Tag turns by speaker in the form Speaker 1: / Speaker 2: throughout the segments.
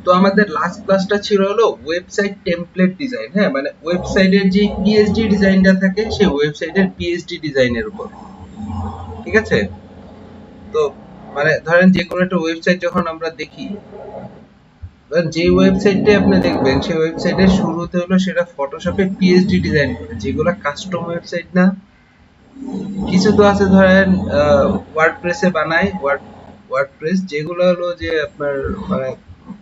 Speaker 1: তো আমাদের লাস্ট ক্লাসটা ছিল হলো ওয়েবসাইট টেমপ্লেট ডিজাইন। হ্যাঁ, মানে ওয়েবসাইটের যে পিএইচডি ডিজাইনটা থাকে সেই ওয়েবসাইটের পিএইচডি ডিজাইনের উপর। ঠিক আছে? তো মানে ধরেন যে কোনো একটা ওয়েবসাইট যখন আমরা দেখি, যে ওয়েবসাইটে আপনি দেখবেন সেই ওয়েবসাইটের শুরুতে হলো সেটা ফটোশপে পিএইচডি ডিজাইন করে, যেগুলো কাস্টম ওয়েবসাইট না। কিছু তো আছে ধরেন ওয়ার্ডপ্রেসে বানায়, ওয়ার্ডপ্রেস যেগুলো হলো যে আপনার মানে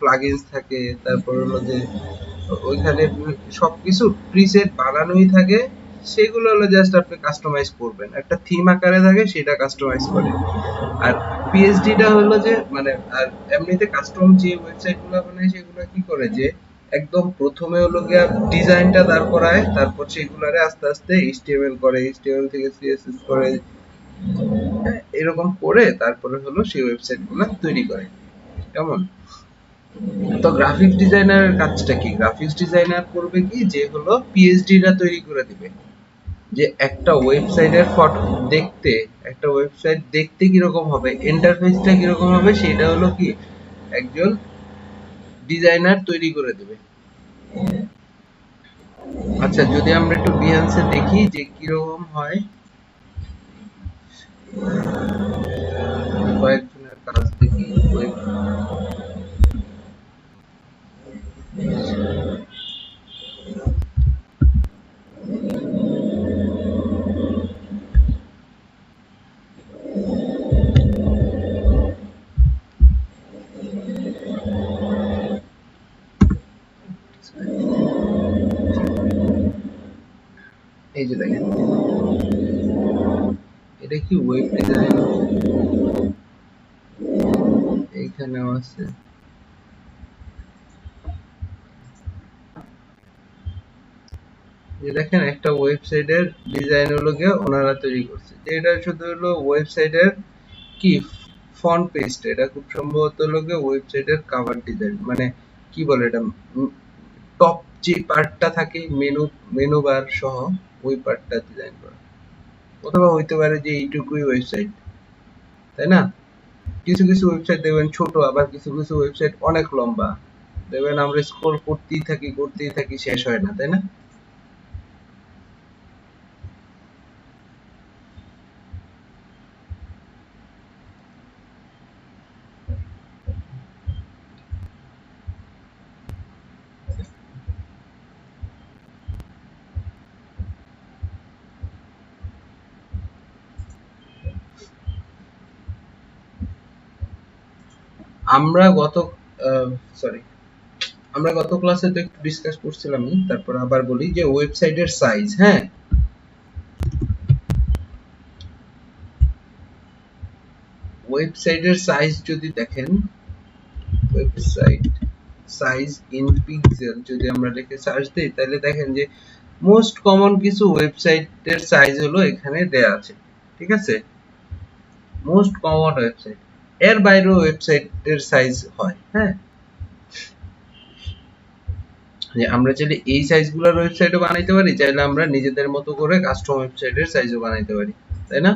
Speaker 1: প্লাগইনস থাকে, তারপর হলো যে ওইখানে সবকিছু প্রিসেট বানানোই থাকে, সেগুলো হলো জাস্ট আপনি কাস্টমাইজ করবেন, একটা থিম আকারে থাকে সেটা কাস্টমাইজ করে। আর পিএইচডিটা হলো যে মানে আর এমনিতে কাস্টম যে ওয়েবসাইটগুলো বানায় সেগুলো কি করে যে একদম প্রথমে হলো গিয়া ডিজাইনটা দাঁড় করায়, তারপর সেগুলারে আস্তে আস্তে এইচটিএমএল করে, এইচটিএমএল থেকে সিএসএস করে, এরকম করে তারপরে হলো সেই ওয়েবসাইটগুলো তৈরি করে। কেমন? তো গ্রাফিক্স ডিজাইনারের কাজটা কি? গ্রাফিক্স ডিজাইনার করবে কি যে হলো পিএইচডিটা তৈরি করে দিবে, যে একটা ওয়েবসাইটের ফটো দেখতে, একটা ওয়েবসাইট দেখতে কিরকম হবে, ইন্টারফেসটা কিরকম হবে, সেটা হলো কি একজন ডিজাইনার তৈরি করে দেবে। আচ্ছা, যদি আমরা একটু বিহান্সে দেখি যে কিরকম হয়, কয়েকজনের কাজ দেখি। এই যে দেখেন, এটা কি ওয়েব ডিজাইন, এইখানেও আছে। যে দেখেন একটা ওয়েবসাইটের ডিজাইন হলো গিয়ে ওনারা তৈরি করছে, যে এটা শুধু হলো ওয়েবসাইটের কি ফন্ট পেস্ট, এটা খুব সম্ভবত হলো গিয়ে ওয়েবসাইটের কভার ডিজাইন, মানে কি বলে এটা, টপ যে পার্টটা থাকে মেনু বার সহ ওই পার্টটা ডিজাইন করা, অথবা হইতে পারে যে এইটুকুই ওয়েবসাইট, তাই না? কিছু কিছু ওয়েবসাইট দেখবেন ছোট, আবার কিছু কিছু ওয়েবসাইট অনেক লম্বা, দেখবেন আমরা স্ক্রল করতেই থাকি, শেষ হয় না, তাই না? আমরা গত সরি আমরা গত ক্লাসে তো একটু ডিসকাস করছিলাম, তারপর আবার বলি যে ওয়েবসাইটের সাইজ। হ্যাঁ, ওয়েবসাইটের সাইজ যদি দেখেন, ওয়েবসাইট সাইজ ইন পিক্সেল যদি আমরা লিখে সার্চ দিই, তাহলে দেখেন যে মোস্ট কমন কিছু ওয়েবসাইটের সাইজ হলো এখানে দেয়া আছে। ঠিক আছে? মোস্ট কমন ওয়েবসাইট, এর বাইরেও ওয়েবসাইটের সাইজ হয়। হ্যাঁ, যে আমরা চাইলে এই সাইজগুলোর ওয়েবসাইটও বানাইতে পারি, চাইলে আমরা নিজেদের মতো করে কাস্টম ওয়েবসাইটের সাইজও বানাইতে পারি, তাই না?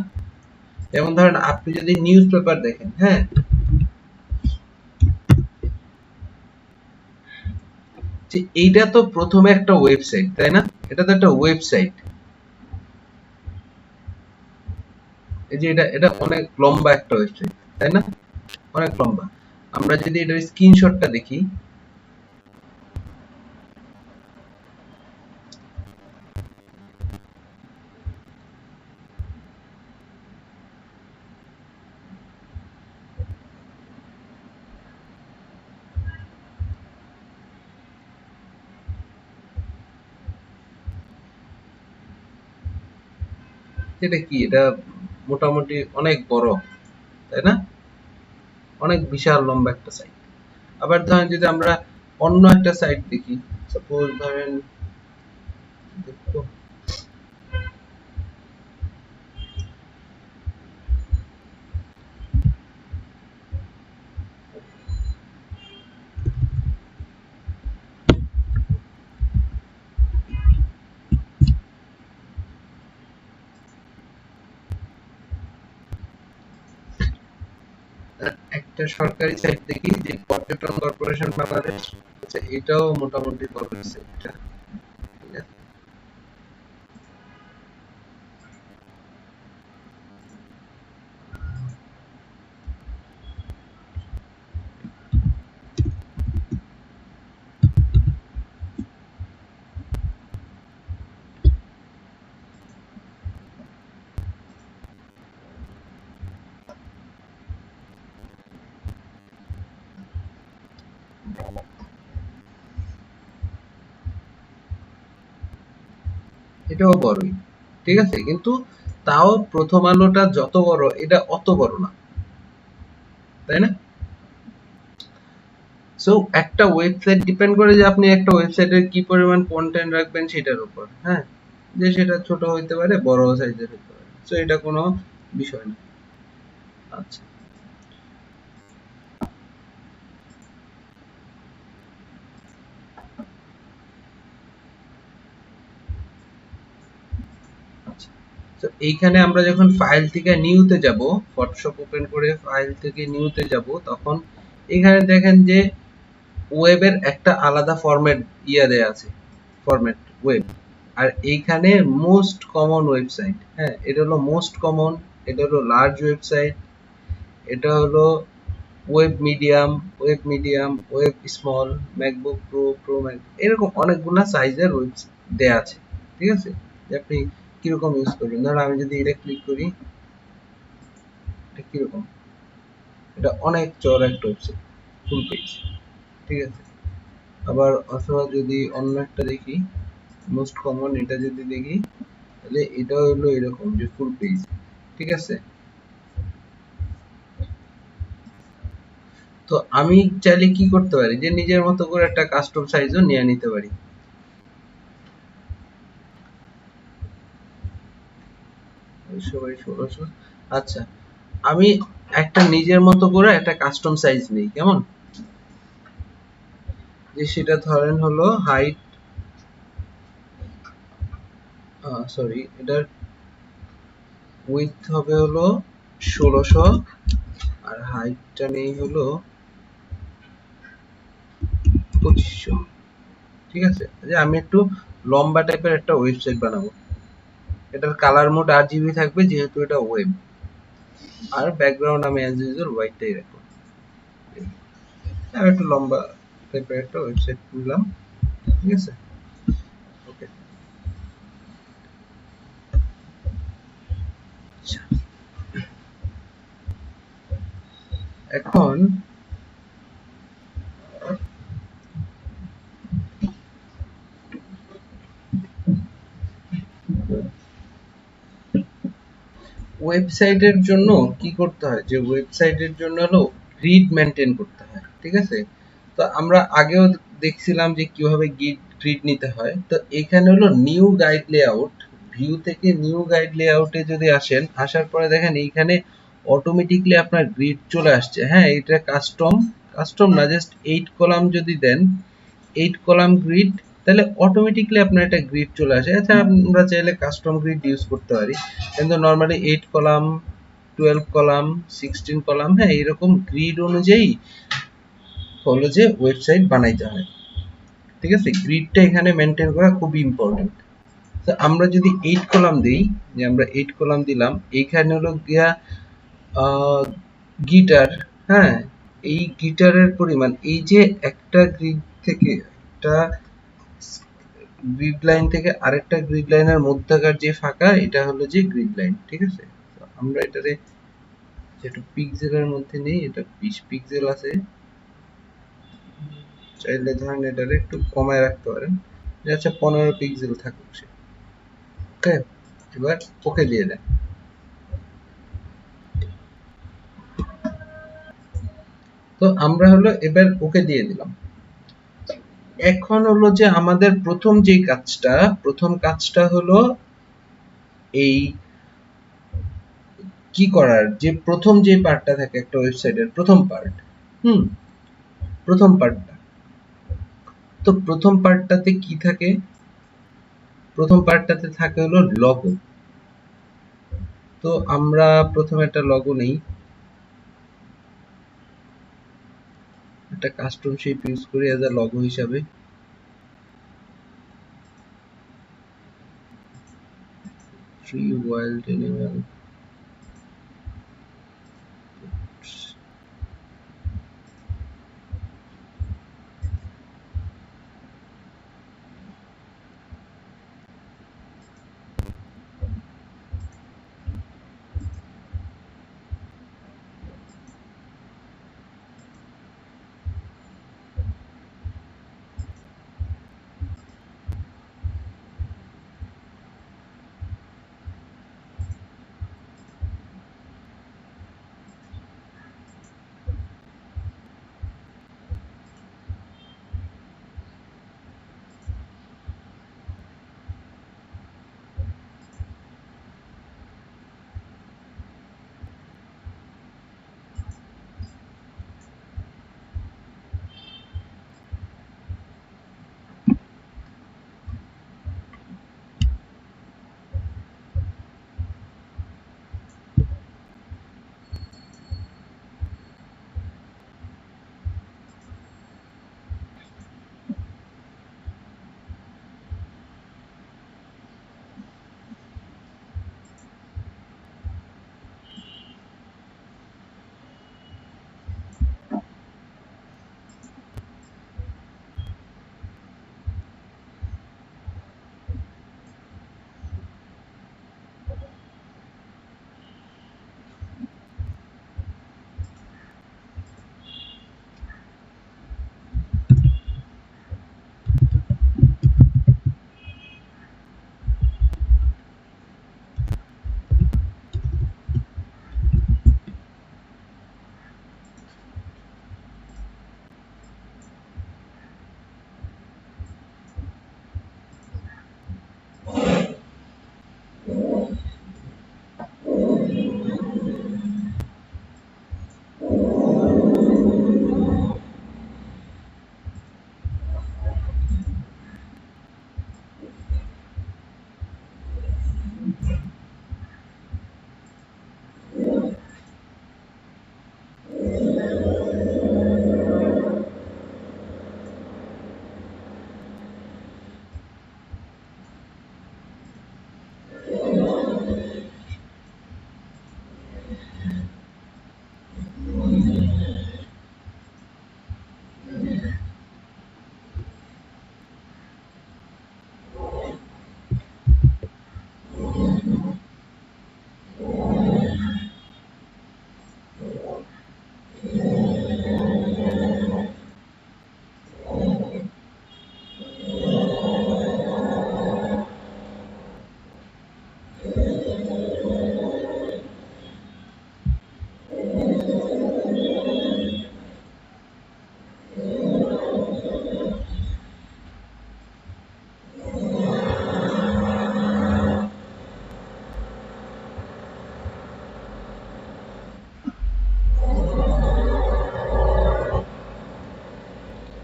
Speaker 1: যেমন ধরেন আপনি যদি নিউজ পেপার দেখেন, হ্যাঁ, যে এইটা তো প্রথমে একটা ওয়েবসাইট, তাই না? এটা তো একটা ওয়েবসাইট, এই যে এটা এটা অনেক লম্বা একটা ওয়েবসাইট, তাই না? অনেক লম্বা। আমরা যদি এটার স্ক্রিনশটটা দেখি, এটা কি, এটা মোটামুটি অনেক বড়, তাই না? অনেক বিশাল লম্বা একটা সাইট। আবার ধরেন যদি আমরা অন্য একটা সাইট দেখি, সাপোজ ধরেন দেখো, একটা সরকারি সাইট দেখি যে পর্যটন কর্পোরেশন বাংলাদেশ, আচ্ছা এটাও মোটামুটি বড় হয়েছে এটা, ঠিক আছে। এটাও বড়ই, ঠিক আছে, কিন্তু তাও প্রথম আলোটা যত বড় এটা অত বড় না, তাই না? সো একটা ওয়েবসাইট ডিপেন্ড করে যে আপনি একটা ওয়েবসাইটের কি পরিমাণ কন্টেন্ট রাখবেন সেটার উপর, হ্যাঁ, যে সেটা ছোট হইতে পারে বড় সাইজের হইতে পারে, সো এটা কোনো বিষয় না। আচ্ছা আচ্ছা, তো এইখানে আমরা যখন ফাইল থেকে নিউতে যাব, ফটোশপ ওপেন করে ফাইল থেকে নিউতে যাব, তখন এখানে দেখেন যে ওয়েবের একটা আলাদা ফরম্যাট ইয়া দেয়া আছে, ফরম্যাট ওয়েব। আর এইখানে মোস্ট কমন ওয়েবসাইট, হ্যাঁ এটা হলো মোস্ট কমন, এটা হলো লার্জ ওয়েবসাইট, এটা হলো web medium, web small, MacBook pro, pro Mac, এরকম অনেকগুলা সাইজের ওয়েব দেয়া আছে, ঠিক আছে, যে আপনি কিরকম ইউজ করবেন। ধরুন আমি যদি এটা ক্লিক করি, এটা কিরকম, এটা অনেক চওড়া একটা ওয়েবসাইট, ফুল পেজ, ঠিক আছে। আবার অথবা যদি অন্য একটা দেখি, মোস্ট কমন এটা যদি দেখি, তাহলে এটা হলো এরকম যে ফুল পেজ, ঠিক আছে। তো আমি চাইলে কি করতে পারি যে নিজের মতো করে একটা কাস্টম সাইজও নিয়ে নিতে পারি। সবাই 1600, আচ্ছা আমি একটা নিজের মতো করে একটা কাস্টম সাইজ নেই, কেমন, যে সেটা ধরেন হলো হাইট, সরি এটার উইডথ হবে হলো 1600, আর হাইটটা নেই হলো 2500, ঠিক আছে। যে আমি একটু লম্বা টাইপের একটা ওয়েবসাইট বানাবো, এটার কালার মোড RGB থাকবে যেহেতু এটা ওয়েব, আর ব্যাকগ্রাউন্ড আমি অ্যাজ ইউজুয়াল হোয়াইটটাই রাখবো। আমি একটু লম্বা টাইপের একটা ওয়েবসাইট নিলাম, ঠিক আছে, ওকে। এখন ওয়েবসাইটের জন্য কি করতে হয়, যে ওয়েবসাইটের জন্য হলো গ্রিড মেনটেন করতে হয়, ঠিক আছে। তো আমরা আগেও দেখছিলাম যে কিভাবে গ্রিড নিতে হয়। তো এখানে হলো নিউ গাইড লেআউট, ভিউ থেকে নিউ গাইড লেআউটে যদি আসেন, আসার পরে দেখেন এইখানে অটোমেটিকলি আপনার গ্রিড চলে আসছে, হ্যাঁ এটা কাস্টম, কাস্টম না, জাস্ট 8 কলাম যদি দেন, 8 কলাম গ্রিড, তাহলে অটোমেটিকলি আপনার একটা গ্রিড চলে আসে। আচ্ছা আমরা চাইলে কাস্টম গ্রিড ইউজ করতে পারি, কিন্তু নরমালি 8 কলাম, 12 কলাম, 16 কলাম, হ্যাঁ এরকম গ্রিড অনুযায়ী হলো যে ওয়েবসাইট বানাইতে হয়, ঠিক আছে। গ্রিডটা এখানে মেনটেন করা খুবই ইম্পর্টেন্ট। তো আমরা যদি 8 কলাম দেই, যে আমরা 8 কলাম দিলাম, এইখানে হলো গিয়া গিটার, হ্যাঁ এই গিটারের পরিমাণ, এই যে একটা গ্রিড থেকে একটা গ্রিড লাইন থেকে আরেকটা গ্রিড লাইনের মধ্যকার যে ফাঁকা, এটা হলো যে গ্রিড লাইন, ঠিক আছে। তো আমরা এটারে একটু পিক্সেলের মধ্যে নেই, এটা 20 পিক্সেল আছে, চাইলে ধরেন এটারে একটু কমায় রাখতে পারেন, আচ্ছা 15 পিক্সেল থাকুক সে, ওকে। এবার ওকে দিয়ে দেন। তো আমরা হলো এবার ওকে দিয়ে দিলাম। এখন হলো যে আমাদের প্রথম কাজটা হলো এই কি করার, যে প্রথম যে পার্টটা থাকে একটা ওয়েবসাইটের প্রথম পার্ট, হুম, প্রথম পার্টটা, তো প্রথম পার্টটাতে কি থাকে, প্রথম পার্টটাতে থাকে হলো লগো। তো আমরা প্রথমে একটা লগো নেই, একটা কাস্টম শেপ ইউজ করি অ্যাজ আ লগো হিসাবে। ফ্রি ওয়াইল্ড অ্যানিমাল,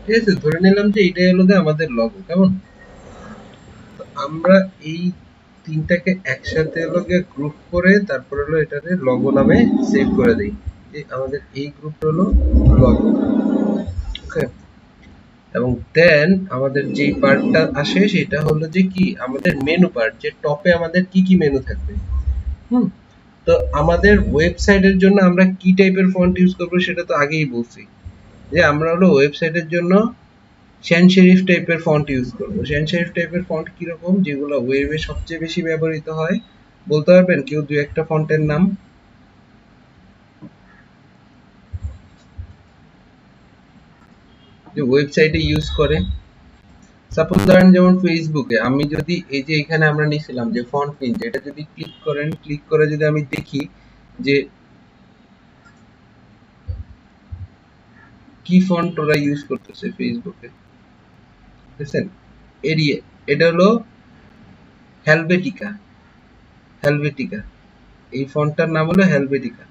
Speaker 1: ঠিক আছে, ধরে নিলাম যে এটাই হলো যে আমাদের লগো, কেমন? তো আমরা এই তিনটাকে একসাথে হলো গিয়ে গ্রুপ করে তারপর হলো এটাকে লগো নামে সেভ করে দেই। যে আমাদের এই গ্রুপটা হলো লগো, ওকে। এবং দেন আমাদের যে পার্টটা আসে সেটা হলো যে কি আমাদের মেনু পার্ট, যে টপে আমাদের কি কি মেনু থাকবে। হুম, তো আমাদের ওয়েবসাইটের জন্য আমরা কি টাইপের ফন্ট ইউজ করব সেটা তো আগেই বলছি, যে আমরা হলো ওয়েবসাইটের জন্য শ্যান সেরিফ টাইপের ফন্ট ইউজ করব। শ্যান সেরিফ টাইপের ফন্ট কি রকম, যেগুলো ওয়েবে সবচেয়ে বেশি ব্যবহৃত হয়? বলতে পারবেন কেউ দুই একটা ফন্টের নাম? যে ওয়েবসাইটে ইউজ করে। সাপোজ ধরেন যেমন ফেসবুকে আমি যদি এই যে এখানে আমরা নিছিলাম যে ফন্ট নিনজা, এটা যদি ক্লিক করেন, ক্লিক করে যদি আমি দেখি যে কি ফন্ট ওরা ইউজ করতেছে ফেসবুকে, বুঝছেন? এরিয়ে, এটা হলো হেলভেটিকা। হেলভেটিকা, এই ফন্টটার নাম হলো হেলভেটিকা।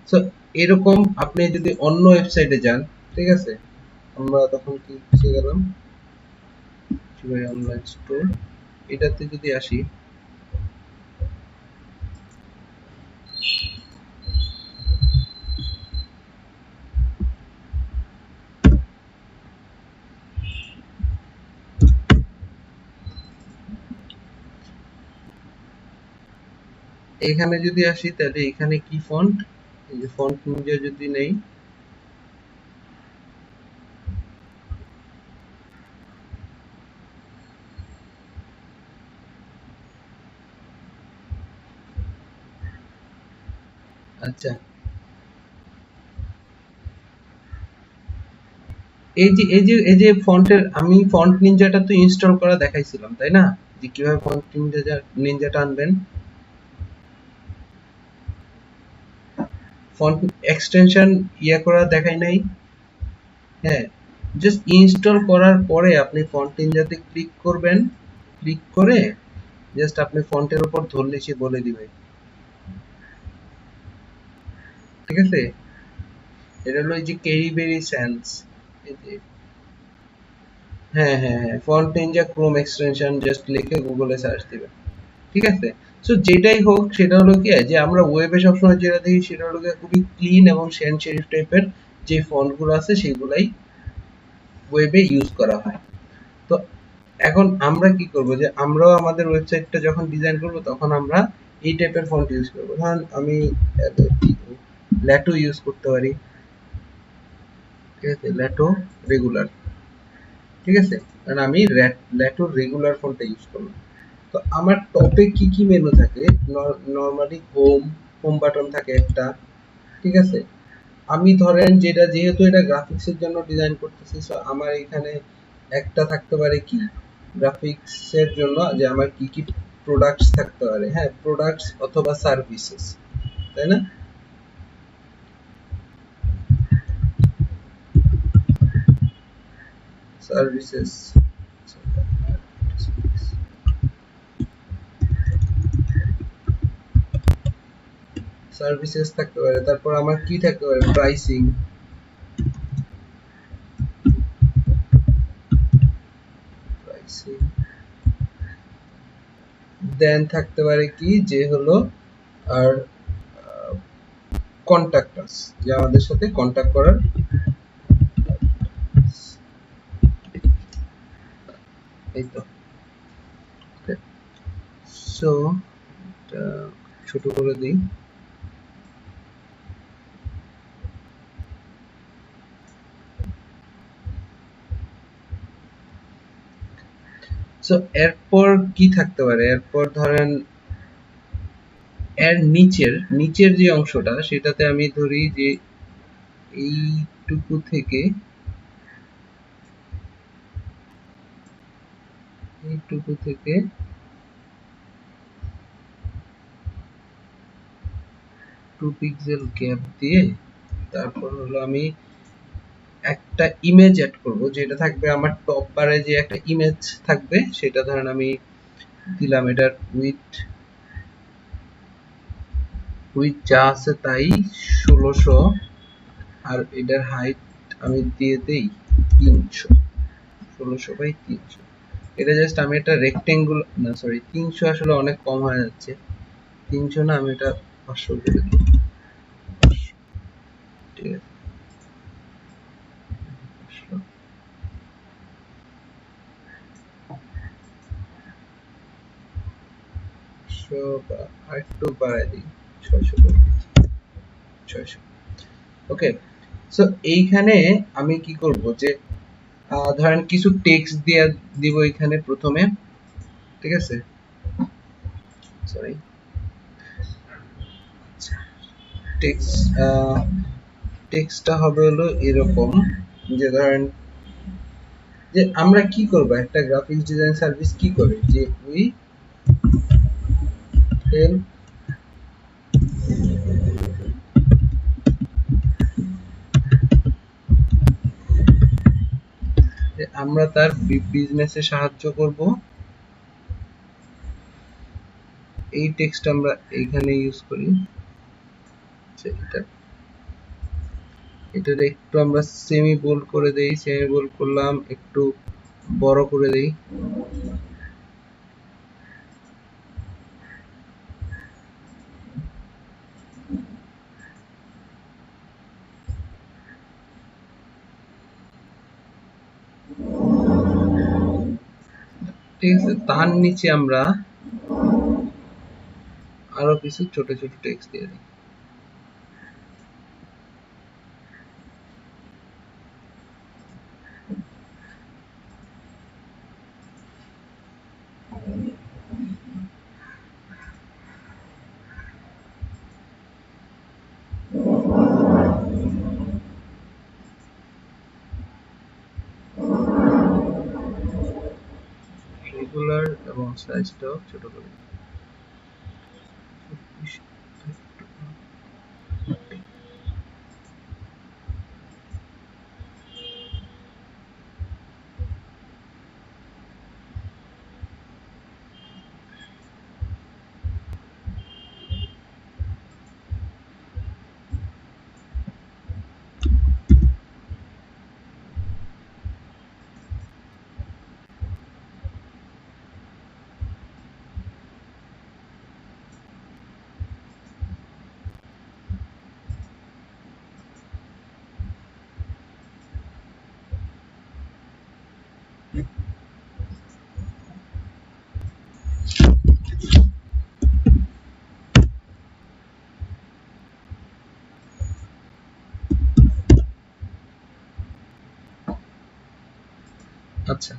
Speaker 1: সো এরকম আপনি যদি অন্য ওয়েবসাইটে যান, ঠিক আছে, আমরা তখন কি শিখে গেলাম অনলাইন স্টোর, এটাতে যদি আসি, এখানে যদি আসি তাহলে এখানে কি ফন্ট, এই যে ফন্ট নিঞ্জা যদি নেই, আচ্ছা এই যে ফন্টের আমি ফন্ট নিনজাটা তো ইনস্টল করা দেখাইছিলাম তাই না, যে কিভাবে ফন্ট নিনজাটা আনবেন। ফন্ট এক্সটেনশন ইয়া করা দেখাই নাই। হ্যাঁ, জাস্ট ইনস্টল করার পরে আপনি ফন্ট নিনজাতে ক্লিক করবেন, ক্লিক করে জাস্ট আপনি ফন্টের উপর ধরলে সে বলে দিবে। ঠিক আছে, এটা হলো এই যে কেরিবেরি স্যান্স। হ্যাঁ হ্যাঁ হ্যাঁ, font Ninja Chrome extension just লিখে গুগলে সার্চ দিবেন। ঠিক আছে, সো যেটাই হোক সেটা হলো কি যে আমরা ওয়েবে সবসময় যেটা দেখি সেটা হলো খুবই ক্লিন এবং শ্যান সেরিফ টাইপের যে ফন্ট গুলো আছে সেগুলাই ওয়েবে ইউজ করা হয়। তো এখন আমরা কি করব, যে আমরাও আমাদের ওয়েবসাইটটা যখন ডিজাইন করব তখন আমরা এই টাইপের ফন্ট ইউজ করব। ধরুন আমি ল্যাটো ইউজ করতে পারি। ঠিক আছে, ল্যাটো রেগুলার। ঠিক আছে, কারণ আমি ল্যাটো রেগুলার ফন্টটা ইউজ করলাম। তো আমার টপে কি কি মেনু থাকে, নরমালি হোম, হোম বাটন থাকে একটা। ঠিক আছে, আমি ধরেন যেটা যেহেতু এটা গ্রাফিক্স এর জন্য ডিজাইন করতেছি, সো আমার এখানে একটা থাকতে পারে কি গ্রাফিক্স এর জন্য, যে আমার কি কি প্রোডাক্টস থাকতে পারে। হ্যাঁ, প্রোডাক্টস অথবা সার্ভিসেস, তাই না? সার্ভিসেস, সার্ভিসেস থাকতে পারে। তারপর আমার কি থাকতে পারে, প্রাইসিং, প্রাইসিং। দেন থাকতে পারে কি যে হলো আর কন্টাক্ট আস, যে আমাদের সাথে কন্টাক্ট করার। এই তো, সো ছোট করে দিই। সো এরপর কি থাকতে পারে, এরপর ধরেন এর নিচের নিচের যে অংশটা সেটাতে আমি ধরি যে এইটুকু থেকে এইটুকু থেকে 2 পিক্সেল গ্যাপ দিয়ে তারপর হলো আমি একটা ইমেজ অ্যাড করব, যেটা থাকবে আমার টপ বারে, যে একটা ইমেজ থাকবে সেটা ধরেন আমি দিলাম এটার উইথ উইথ যা আছে তাই 1600, আর এটার হাইট আমি দিয়ে দেই 300, 1600 বাই 300। এটা জাস্ট আমি একটা রেক্টেঙ্গুল, না সরি 300 আসলে অনেক কম হয়ে যাচ্ছে, 300 না, আমি এটা 500 করে দিই। 500, ঠিক আছে, 500, বা আরেকটু বাড়াই দিই, 600 করে দিই, 600। ওকে, সো এইখানে আমি কি করব, যে ধরেন কিছু টেক্সট দিয়ে দিব এখানে প্রথমে। ঠিক আছে, সরি, টেক্সট টেক্সটটা হবে হলো এরকম, যে ধরেন যে আমরা কি করব, একটা গ্রাফিক্স ডিজাইন সার্ভিস কি করে, যে উই হেল্প আমরা তার বিজনেসে সাহায্য করব। এই টেক্সট আমরা এখানে ইউজ করি। এটা এটার একটু আমরা সেমি বোল্ড করে দেই, সেমি বোল্ড করলাম, একটু বড় করে দেই। ঠিক আছে, তার নিচে আমরা আরো কিছু ছোট ছোট টেক্সট দিয়ে দিই। রেগুলার এবং সাইজটাও ছোট করে দিই। আচ্ছা,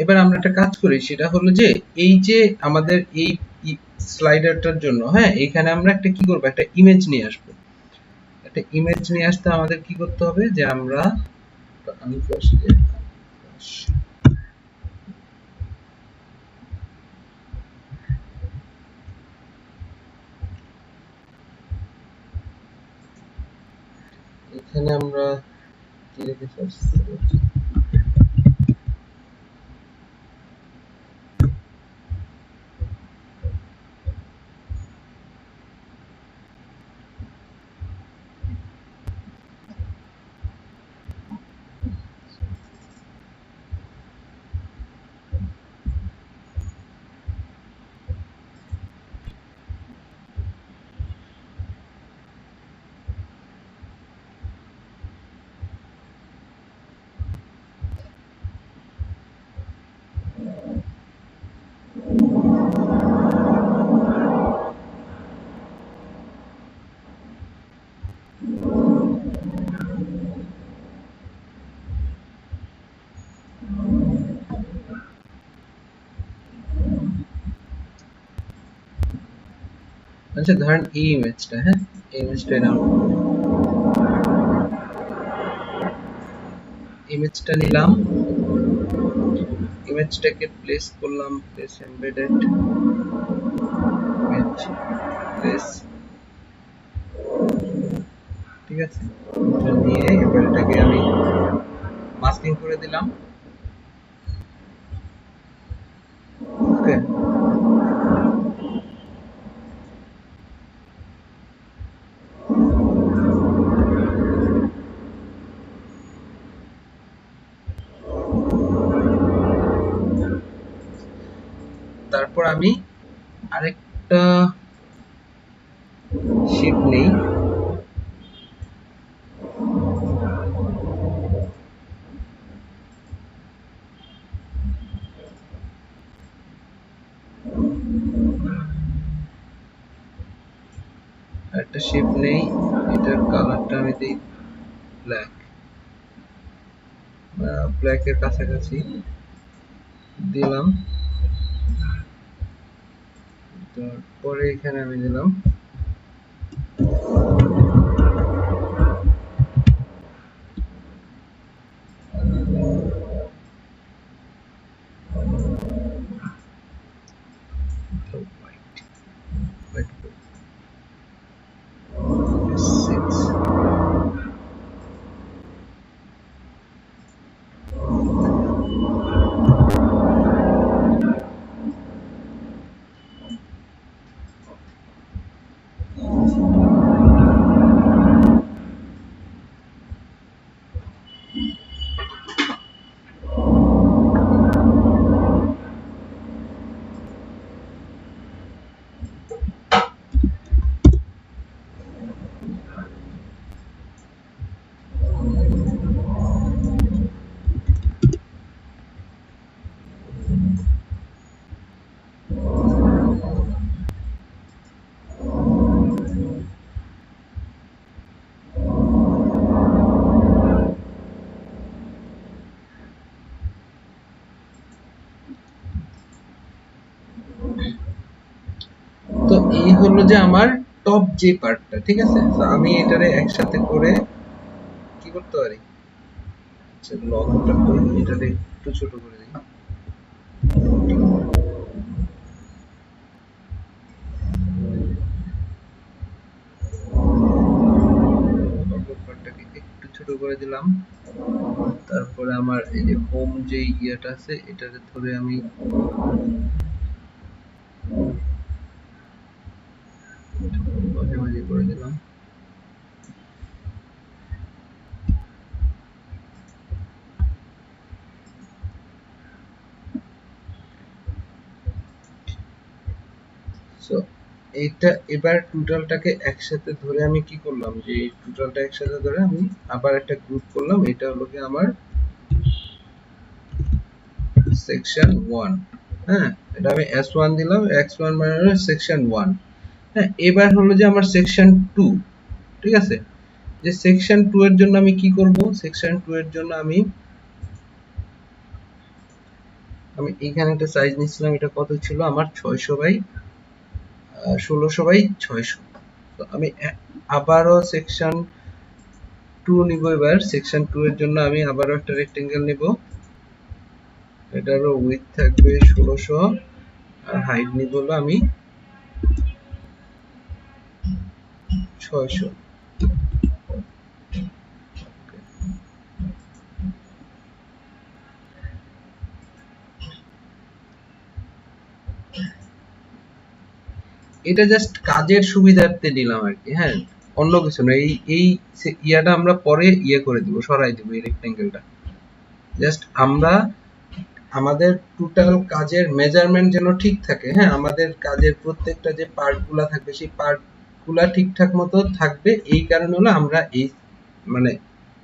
Speaker 1: এবার আমরা একটা কাজ করি, সেটা হলো যে এই যে আমাদের এই স্লাইডারটার জন্য, হ্যাঁ, এখানে আমরা একটা কি করব, একটা ইমেজ নিয়ে আসব। একটা ইমেজ নিয়ে আসতে আমাদের কি করতে হবে, যে আমরা এখানে আমরা কি রেখে সার্চ করছি, আচ্ছা ধরেন এই ইমেজটা, হ্যাঁ, এই ইমেজটা নাও, ইমেজটা নিলাম, ইমেজটাকে প্লেস করলাম, প্লেস এমবেডেড ইমেজ, প্লেস, ঠিক আছে, তো নিয়ে এবার এটাকে আমি মাস্কিং করে দিলাম। ওকে, তারপর আমি আরেকটা শিট নেই, একটা শেপ নেই, এটার কালারটা আমি দিই ব্ল্যাক, ব্ল্যাকের কাছাকাছি দিলাম। তারপরে এখানে আমি দিলাম এই হলো যে আমার টপ যে পার্টটা, ঠিক আছে। তো আমি এটারে একসাথে করে কি করতে পারি, আচ্ছা লগটা করি, এটারে একটু ছোট করে দিই। পার্টটাকে একটু ছোট করে দিলাম। তারপরে আমার এই যে হোম যে ইয়েটা আছে এটারে ধরে আমি মাঝামাঝি করে দিলাম। সো এইটা এবার টোটালটাকে একসাথে ধরে আমি কি করলাম, যে টোটালটা একসাথে ধরে আমি আবার একটা গ্রুপ করলাম। এটা হলো কি আমার সেকশন 1। হ্যাঁ, এটা আমি S1 দিলাম, X1 মানে হলো সেকশন 1। হ্যাঁ, এবার হলো যে আমার সেকশন 2, ঠিক আছে। যে সেকশন 2 এর জন্য আমি কি করব, সেকশন 2 এর জন্য আমি এখানে একটা সাইজ নিছিলাম, এটা কত ছিল আমার 600 বাই 1600 বাই 600। তো আমি আবারও সেকশন 2 নিব। এবার সেকশন 2 এর জন্য আমি আবারও একটা রেক্টেঙ্গেল নিব, এটারও উইডথ থাকবে 1600 আর হাইট নিব হলো আমি 600। এটা জাস্ট কাজের সুবিধার্থে নিলাম আর কি, হ্যাঁ, অন্য কিছু না। এই ইয়াটা আমরা পরে ইয়ে করে দিব, সরাই দিব এই রেক্টেঙ্গেলটা। জাস্ট আমরা আমাদের টোটাল কাজের মেজারমেন্ট যেন ঠিক থাকে, হ্যাঁ, আমাদের কাজের প্রত্যেকটা যে পার্টগুলা থাকবে সেই পার্টগুলা ঠিকঠাক মতো থাকবে, এই কারণে হলো আমরা এই মানে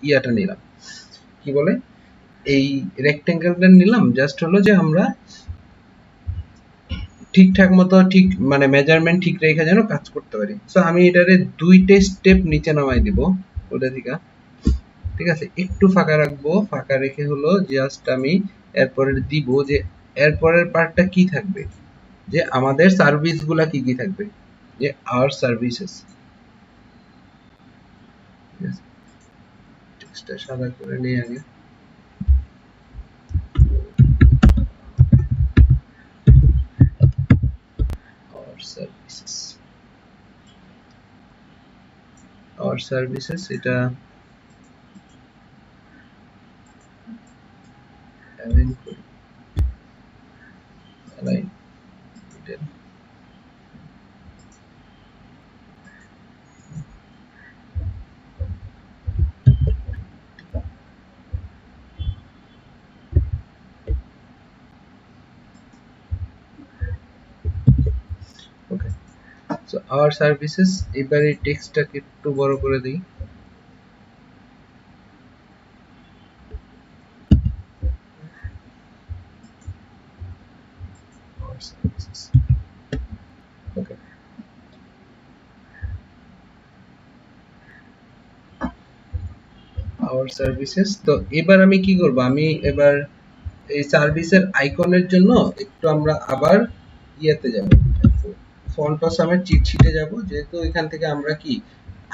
Speaker 1: ইয়াটা নিলাম, কি বলে, এই রেক্টেঙ্গেলটা নিলাম। জাস্ট হলো যে আমরা ঠিকঠাক মতো ঠিক মানে মেজারমেন্ট ঠিক রেখে যেন কাজ করতে পারি। সো আমি এটারে 2টে স্টেপ নিচে নামাই দিব ওটা থেকে, ঠিক আছে। একটু ফাঁকা রাখবো, ফাঁকা রেখে হলো জাস্ট আমি এরপরে দিব যে এরপরের পার্টটা কি থাকবে, যে আমাদের সার্ভিস গুলা কি কি থাকবে, যে আওয়ার সার্ভিসেস। টেক্সটটা সাদা করে নিয়ে আগে আওয়ার সার্ভিসেস, আওয়ার সার্ভিসেস এটা অ্যালাইন করি, align detail. Okay, so our services, এবারে টেক্সটটাকে একটু বড় করে দিই। আওয়ার সার্ভিসেস, ওকে। আওয়ার সার্ভিসেস, তো এবার আমি কি করব, আমি এবার এই সার্ভিসের আইকনের জন্য একটু আমরা আবার ইয়াতে যাব, ফন্ট অসামের চিট শিটে যাব, যেহেতু এখান থেকে আমরা কি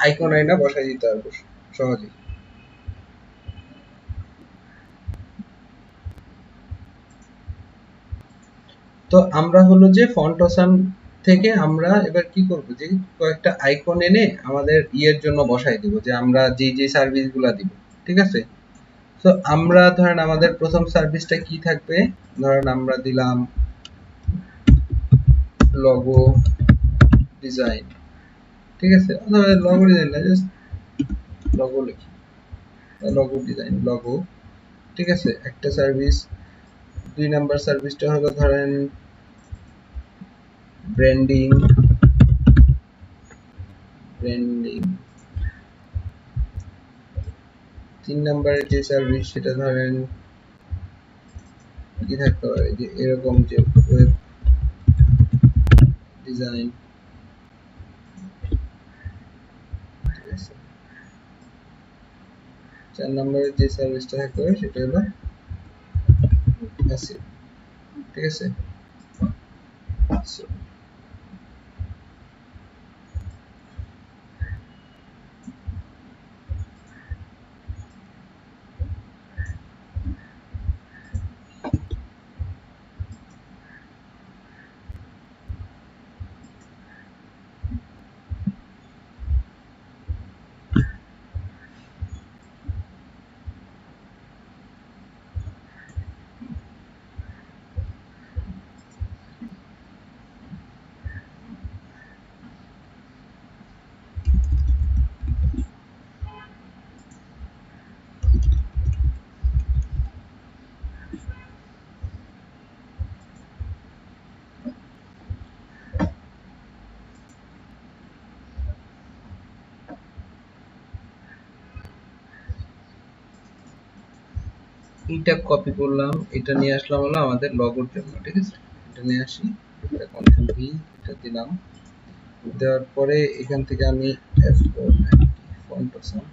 Speaker 1: আইকন আইনা বসাই দিতে পারবো সহজেই। তো আমরা হলো যে ফন্ট অসাম থেকে আমরা এবার কি করব, যে কয়েকটা আইকন এনে আমাদের ইয়ের জন্য বসাই দিব, যে আমরা যে যে সার্ভিসগুলো দিব, ঠিক আছে। তো আমরা ধরেন আমাদের প্রথম সার্ভিসটা কি থাকবে, ধরেন আমরা দিলাম লগো ডিজাইন, ঠিক আছে। লগো ডিজাইন না, জাস্ট লগো লিখি, লগো ডিজাইন, লগো, ঠিক আছে, একটা সার্ভিস। 2 নাম্বার সার্ভিসটা হলো ধরেন ব্র্যান্ডিং, ব্র্যান্ডিং। 3 নাম্বারের যে সার্ভিস সেটা ধরেন কি থাকতে পারে, যে এরকম যে ওয়েব ডিজাইন, ঠিক আছে। 4 নাম্বারের যে সার্ভিসটা থাকতে পারে সেটা হলো অ্যাসিড, ঠিক আছে। So, এটা কপি করলাম, এটা নিয়ে আসলাম হলো আমাদের লগোর জন্য। ঠিক আছে, এটা নিয়ে আসি, এটা কন্ট্রোল ভি, এটা দিলাম। দেওয়ার পরে এখান থেকে আমি F4 ফন্ট অপশন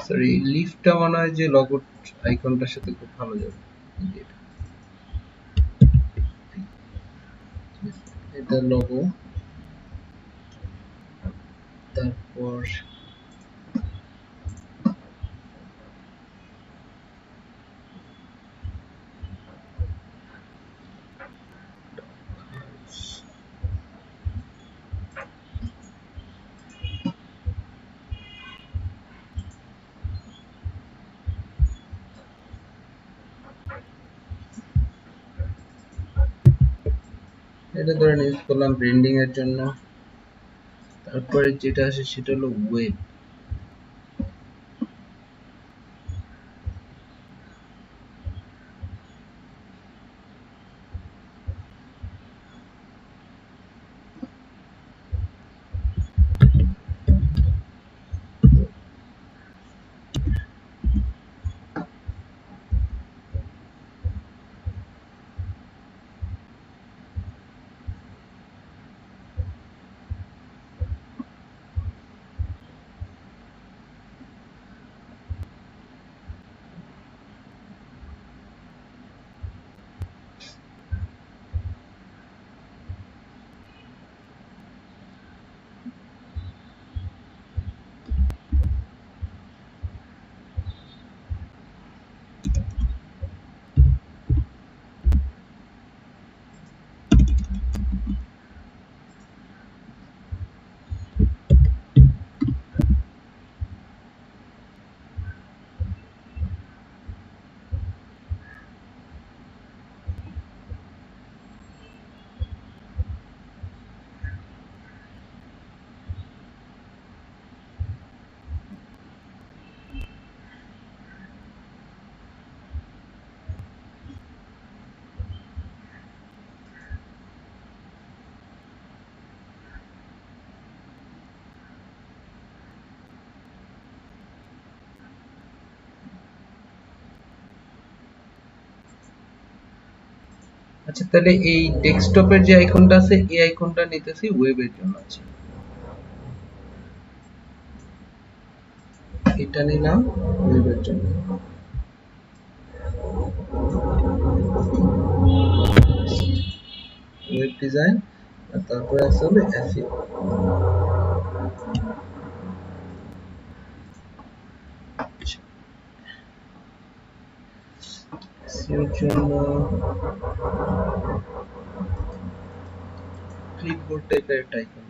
Speaker 1: সরি লিফটটা মনে হয় যে লগো আইকনটার সাথে খুব ভালো যাবে। এটা লগো, তারপর এটা ধরে ইউজ করলাম ব্র্যান্ডিং এর জন্য। তারপরে যেটা আসে সেটা হলো ওয়েব। আচ্ছা, তাহলে এই ডেস্কটপের যে আইকনটা আছে এই আইকনটা নিতেছি ওয়েবের জন্য। আছে এটা নিলাম ওয়েবের জন্য। ওয়েব ডিজাইন, আর তারপরে আছে হলো এসইও। এসইওর জন্য ক্লিপবোর্ড টাইপের একটা আইকন।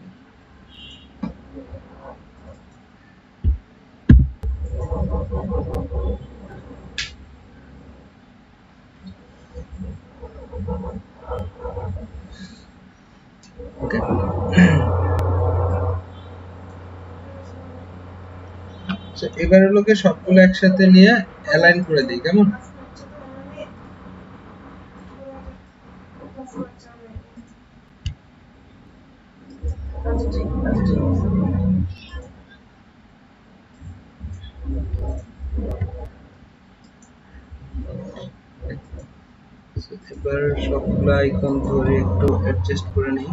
Speaker 1: ওকে, এবার হলো কি সবগুলো একসাথে নিয়ে অ্যালাইন করে দিই কেমন। এবার সবগুলো আইকন ধরে একটু অ্যাডজাস্ট করে নিই।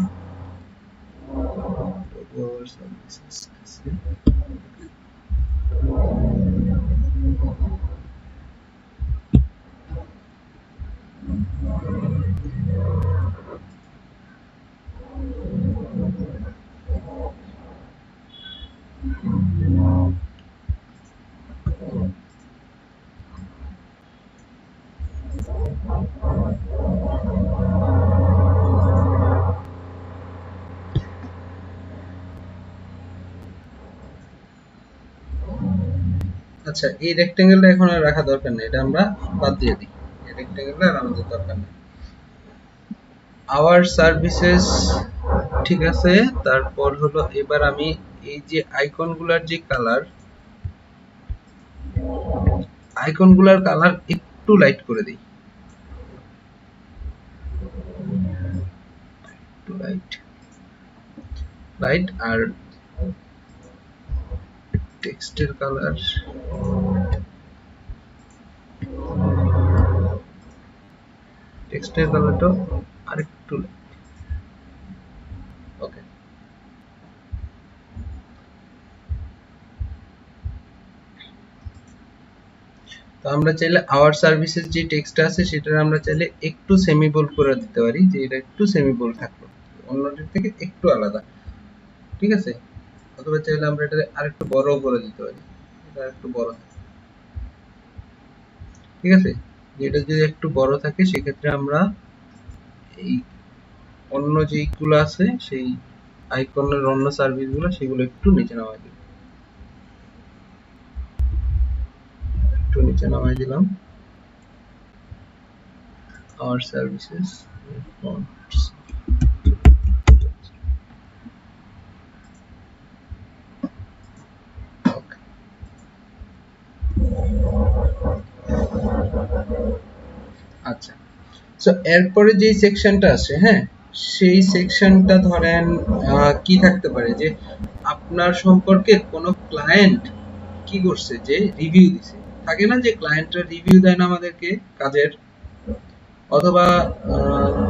Speaker 1: আচ্ছা, এই রেক্টেঙ্গেলটা এখন আর রাখা দরকার নেই, এটা আমরা বাদ দিয়ে দিই। এই রেক্টেঙ্গেলটা আর আমাদের দরকার নেই। আওয়ার সার্ভিসেস ঠিক আছে। তারপর হলো এবার আমি এই যে আইকনগুলোর যে কালার, আইকনগুলোর কালার একটু লাইট করে দিই, একটু লাইট লাইট। আর টেক্সটের কালার টেক্সটের কালারটা আরেকটু লাইট। ওকে, তো আমরা চাইলে আওয়ার সার্ভিসেস যে টেক্সট আছে সেটা আমরা চাইলে একটু সেমি বোল্ড করে দিতে পারি, যে এটা একটু সেমি বোল্ড থাকলো, অন্যটির থেকে একটু আলাদা। ঠিক আছে, অথবা চাইলে আমরা এটা আরেকটু বড় করে দিতে পারি, এটা একটু বড়। ঠিক আছে, এটা যদি একটু বড় থাকে সেক্ষেত্রে আমরা এই অন্য যেগুলো আছে সেই আইকনের অন্য সার্ভিসগুলো সেগুলো একটু নিচে নামাই দিই, একটু নিচে নামাই দিলাম। our services fonts। আচ্ছা, সো এরপরে যে সেকশনটা আছে, হ্যাঁ, সেই সেকশনটা ধরেন কি থাকতে পারে, যে আপনার সম্পর্কে কোনো ক্লায়েন্ট কি করছে, যে রিভিউ দিছে, থাকে না যে ক্লায়েন্টরা রিভিউ দেয় না আমাদেরকে কাজের, অথবা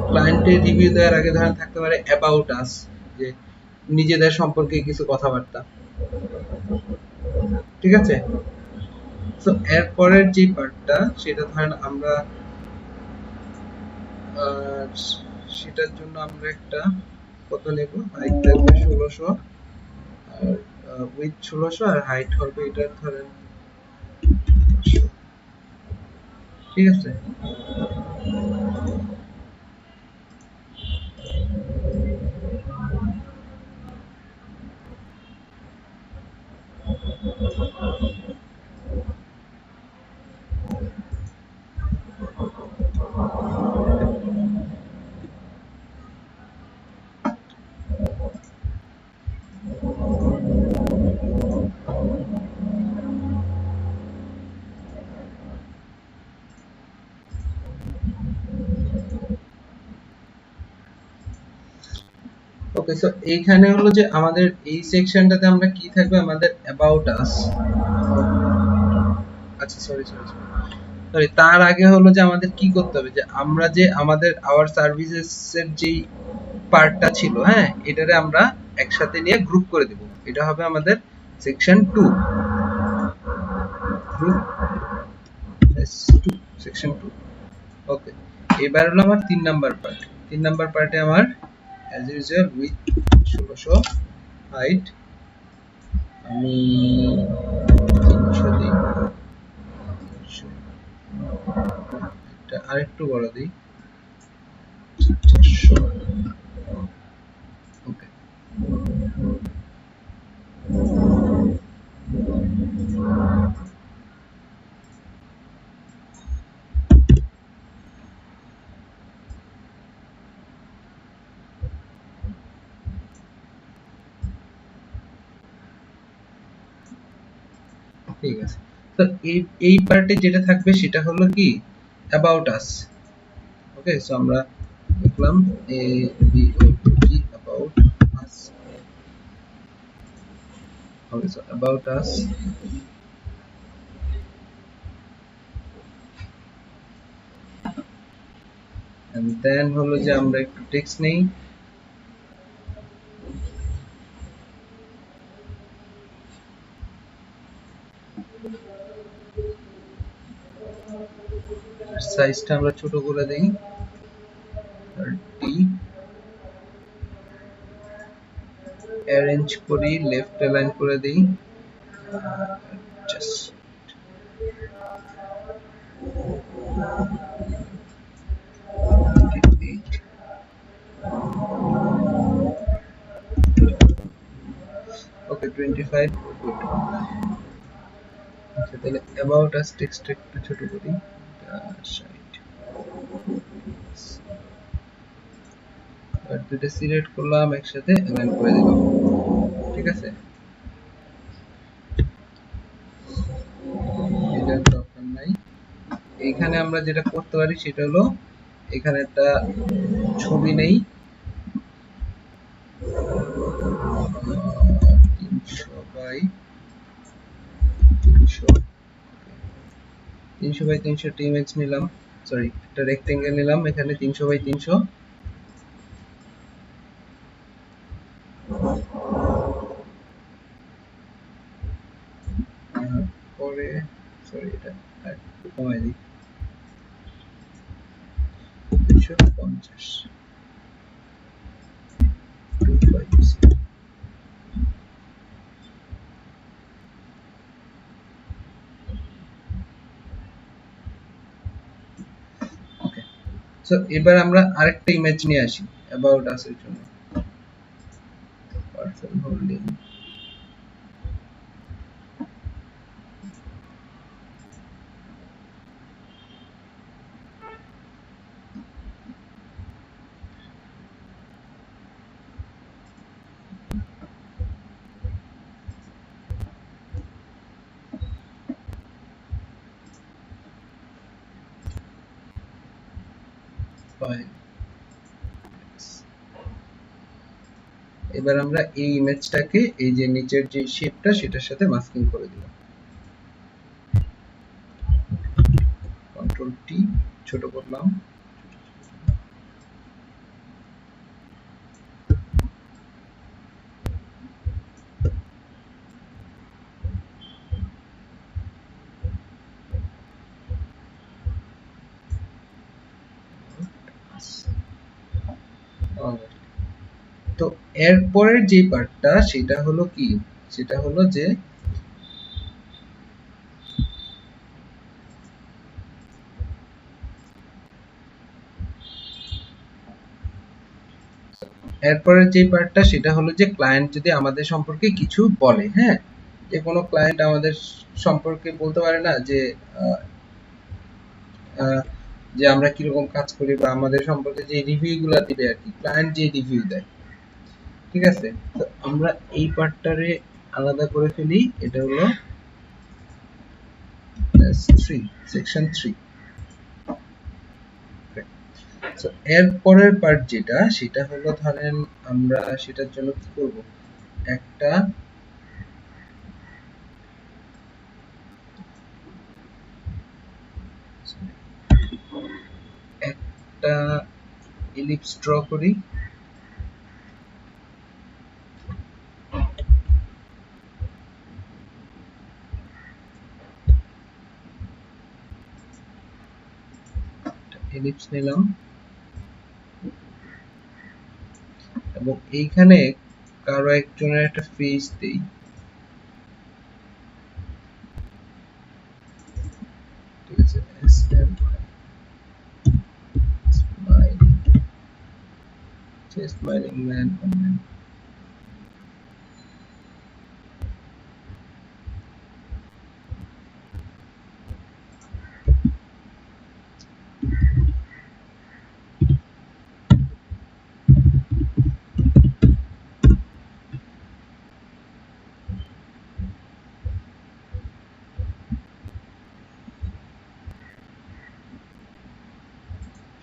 Speaker 1: ক্লায়েন্টের রিভিউ দেওয়ার আগে ধরেন থাকতে পারে অ্যাবাউট আস, যে নিজেদের সম্পর্কে কিছু কথাবার্তা। ঠিক আছে, তো এরপরের যে পার্টটা সেটা ধরেন আমরা সেটার জন্য আমরা একটা কত নেব, হাইট থাকবে 1600 আর উইথ 1600 আর হাইট হবে এটা ধরেন 500। ঠিক আছে, ওকে। সো এইখানে হলো যে আমাদের এই সেকশনটাতে আমরা কি থাকবে, আমাদের অ্যাবাউট আস। আচ্ছা, সরি সরি সরি, তার আগে হলো যে আমাদের কি করতে হবে, যে আমরা যে আমাদের আওয়ার সার্ভিসেস এর যে পার্টটা ছিল, হ্যাঁ, এটারে আমরা একসাথে নিয়ে গ্রুপ করে দেব। এটা হবে আমাদের সেকশন 2, গ্রুপ S2, সেকশন 2। ওকে, এবার হলো আমার 3 নাম্বার পার্ট। 3 নাম্বার পার্টে আমার অ্যাজ ইউজুয়াল উইথ 1600, হাইট আমি 300 দিই, এটা আরেকটু বড় দিই, 400। ওকে, ঠিক আছে। তো এই পার্টে যেটা থাকবে সেটা হলো কি অ্যাবাউট আস। ওকে, সো আমরা লিখলাম A B O T about us. Okay, so about us, and then হলো যে আমরা একটু টেক্সট নেই। সাইজটা আমরা ছোট করে দেই 30, অ্যারেঞ্জ করি, লেফট অ্যালাইন করে দেই জাস্ট ওকে 25 গুড। আচ্ছা তাহলে অ্যাবাউট আস টেক্সট একটু ছোট করি 60। আর দুটো সিলেক্ট করলাম একসাথে অ্যালাইন করে দিলাম, ঠিক আছে। এটার দরকার নাই। এইখানে আমরা যেটা করতে পারি সেটা হলো এখানে একটা ছবি নেই 300 বাই 300, 300 বাই 300 টি ইমেজ নিলাম, সরি একটা রেক্টেঙ্গেল নিলাম এখানে 300 বাই 300। পরে সরি এটা একটু কমাই দিই 250 250। ওকে, সো এবার আমরা আরেকটা ইমেজ নিয়ে আসি অ্যাবাউট আস এর জন্য। Person holding file. এবার আমরা এই ইমেজটাকে এই যে নিচের যে শেপটা সেটার সাথে মাস্কিং করে দিলাম, কন্ট্রোল টি ছোট করলাম। তো এরপরের যে পার্টটা সেটা হলো কি, সেটা হলো যে এরপরের যে পার্টটা সেটা হলো যে ক্লায়েন্ট যদি আমাদের সম্পর্কে কিছু বলে, হ্যাঁ, যে কোনো ক্লায়েন্ট আমাদের সম্পর্কে বলতে পারে না যে যে আমরা কিরকম কাজ করি বা আমাদের সম্পর্কে যে রিভিউ গুলা দিবে আর কি, ক্লায়েন্ট যে রিভিউ দেয়, ঠিক আছে। তো আমরা এই পার্টটারে আলাদা করে ফেলি, এটা হলো সেকশন 3। সো এর পরের পার্ট যেটা সেটা হলো ধরেন আমরা সেটার জন্য কি করব, একটা একটা ইলিপস ড্র করি, ইলিপস নিলাম এবং এইখানে কারো একজনের একটা ফেস দেই, ঠিক আছে। Smiling man,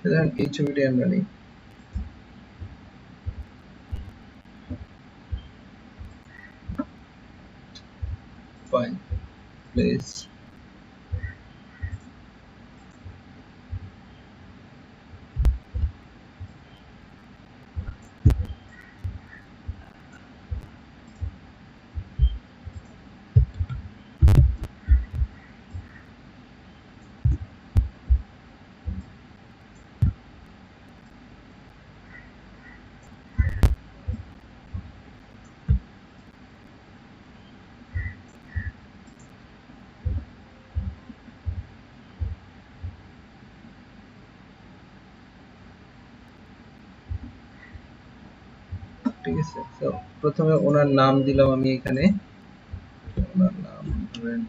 Speaker 1: ধরেন এই ছবিটি আমরা নিই, ফাইল প্লেস ঠিক আছে। তো প্রথমে ওনার নাম দিলাম আমি এখানে, ওনার নাম ধরেন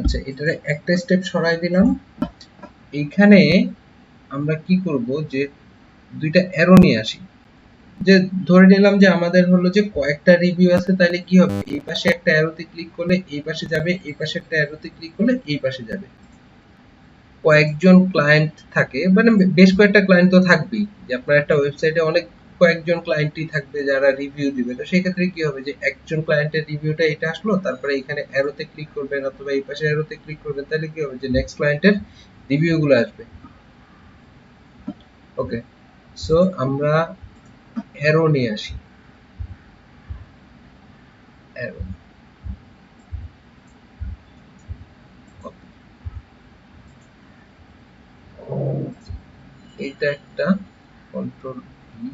Speaker 1: আচ্ছা এটারে একটা স্টেপ সরাই দিলাম। এইখানে আমরা কি করব যে দুইটা অ্যারো নিয়ে আসি, যে ধরে নিলাম যে আমাদের হলো যে কয়েকটা রিভিউ আছে, তাহলে কি হবে এই পাশে একটা অ্যারোতে ক্লিক করলে এই পাশে যাবে, এই পাশে একটা অ্যারোতে ক্লিক করলে এই পাশে যাবে। কয়েকজন ক্লায়েন্ট থাকে, মানে বেশ কয়েকটা ক্লায়েন্ট তো থাকবেই, যে আপনার একটা ওয়েবসাইটে অনেক কয়েকজন ক্লায়েন্টই থাকবে যারা রিভিউ দিবে। তো সেই ক্ষেত্রে কি হবে যে একজন ক্লায়েন্টের রিভিউটা এটা আসলো, তারপরে এখানে অ্যারোতে ক্লিক করবেন অথবা এই পাশে অ্যারোতে ক্লিক করবেন, তাহলে কি হবে যে নেক্সট ক্লায়েন্টের রিভিউ গুলো আসবে। ওকে, সো আমরা অ্যারো নিয়ে আসি, অ্যারো এটা একটা কন্ট্রোল ভি,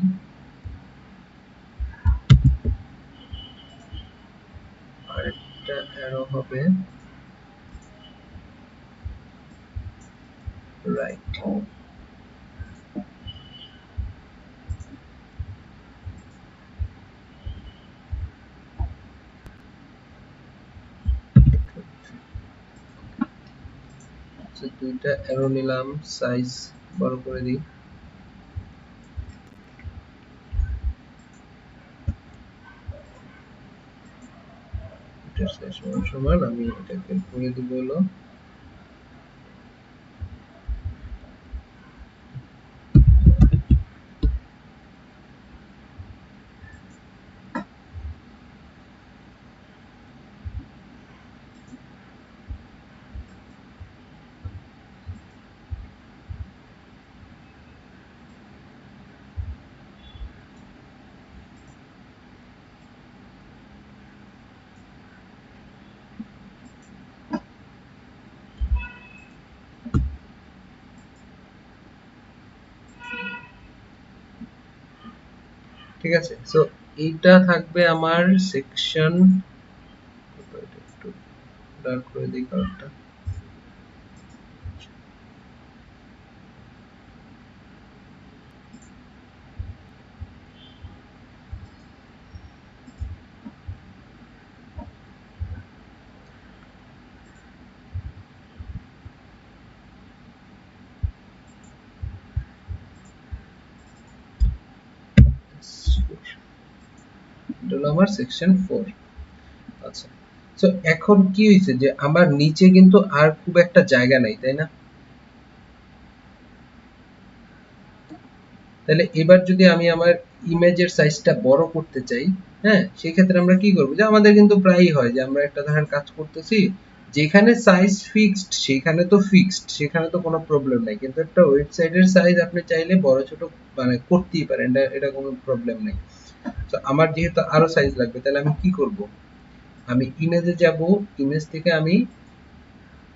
Speaker 1: আরেকটা অ্যারো হবে রাইট। দুইটা অ্যারো নিলাম, সাইজ বড় করে দিই। এটার সাইজ সমান সমান আমি এটাকে করে দিব হলো ঠিক আছে। সো এইটা থাকবে আমার সেকশন, একটু ডার্ক করে দিই কালারটা। এটা হলো আমার সেকশন 4। আচ্ছা, সো এখন কি হয়েছে যে আমার নিচে কিন্তু আর খুব একটা জায়গা নাই, তাই না? তাহলে এবার যদি আমি আমার ইমেজের সাইজটা বড় করতে চাই, হ্যাঁ, সেক্ষেত্রে আমরা কি করব, যে আমাদের কিন্তু প্রায়ই হয় যে আমরা একটা ধরনের কাজ করতেছি, যেখানে সাইজ ফিক্সড সেখানে তো ফিক্সড, সেখানে তো কোনো প্রবলেম নাই, কিন্তু একটা ওয়েবসাইটের সাইজ আপনি চাইলে বড় ছোট মানে করতেই পারেন, এটা কোনো প্রবলেম নেই। তো আমার যেহেতু আরো সাইজ লাগবে, তাহলে আমি কি করব, আমি ইমেজে যাব, ইমেজ থেকে আমি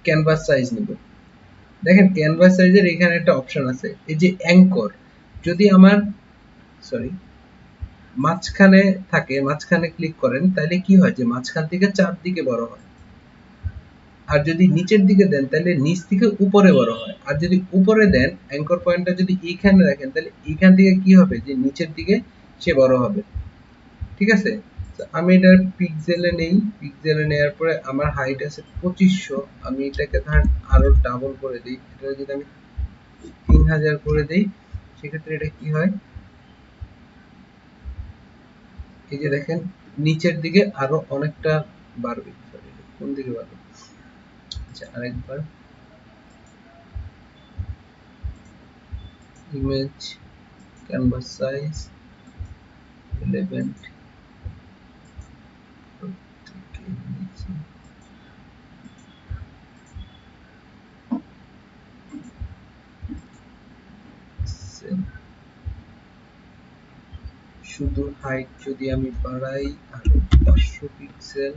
Speaker 1: ক্যানভাস সাইজ নিব। দেখেন ক্যানভাস সাইজের এখানে একটা অপশন আছে, এই যে অ্যাঙ্কর, যদি আমার সরি মাঝখানে থাকে, মাঝখানে ক্লিক করেন, তাহলে কি হয় যে মাঝখান থেকে চারদিকে বড় হয়। আর যদি নিচের দিকে দেন তাহলে নিচ থেকে উপরে বড় হয়। আর যদি উপরে দেন, অ্যাঙ্কর পয়েন্টটা যদি এইখানে রাখেন, তাহলে এইখান থেকে কি হবে যে নিচের দিকে সে বড় হবে। ঠিক আছে? তো আমি এটা পিক্সেলে নেই, পিক্সেলে নেওয়ার পরে আমার হাইট আছে 2500, আমি এটাকে ধরেন আরো ডাবল করে দিই, এটা যদি আমি 3000 করে দেই, সেক্ষেত্রে এটা কি হয়, এই যে দেখেন নিচের দিকে আরো অনেকটা বাড়বে। সরি, কোন দিকে বাড়বে, আচ্ছা আরেকবার, ইমেজ ক্যানভাস সাইজ 11 থেকে নিচে, শুধু হাইট যদি আমি বাড়াই আরো 500 পিক্সেল।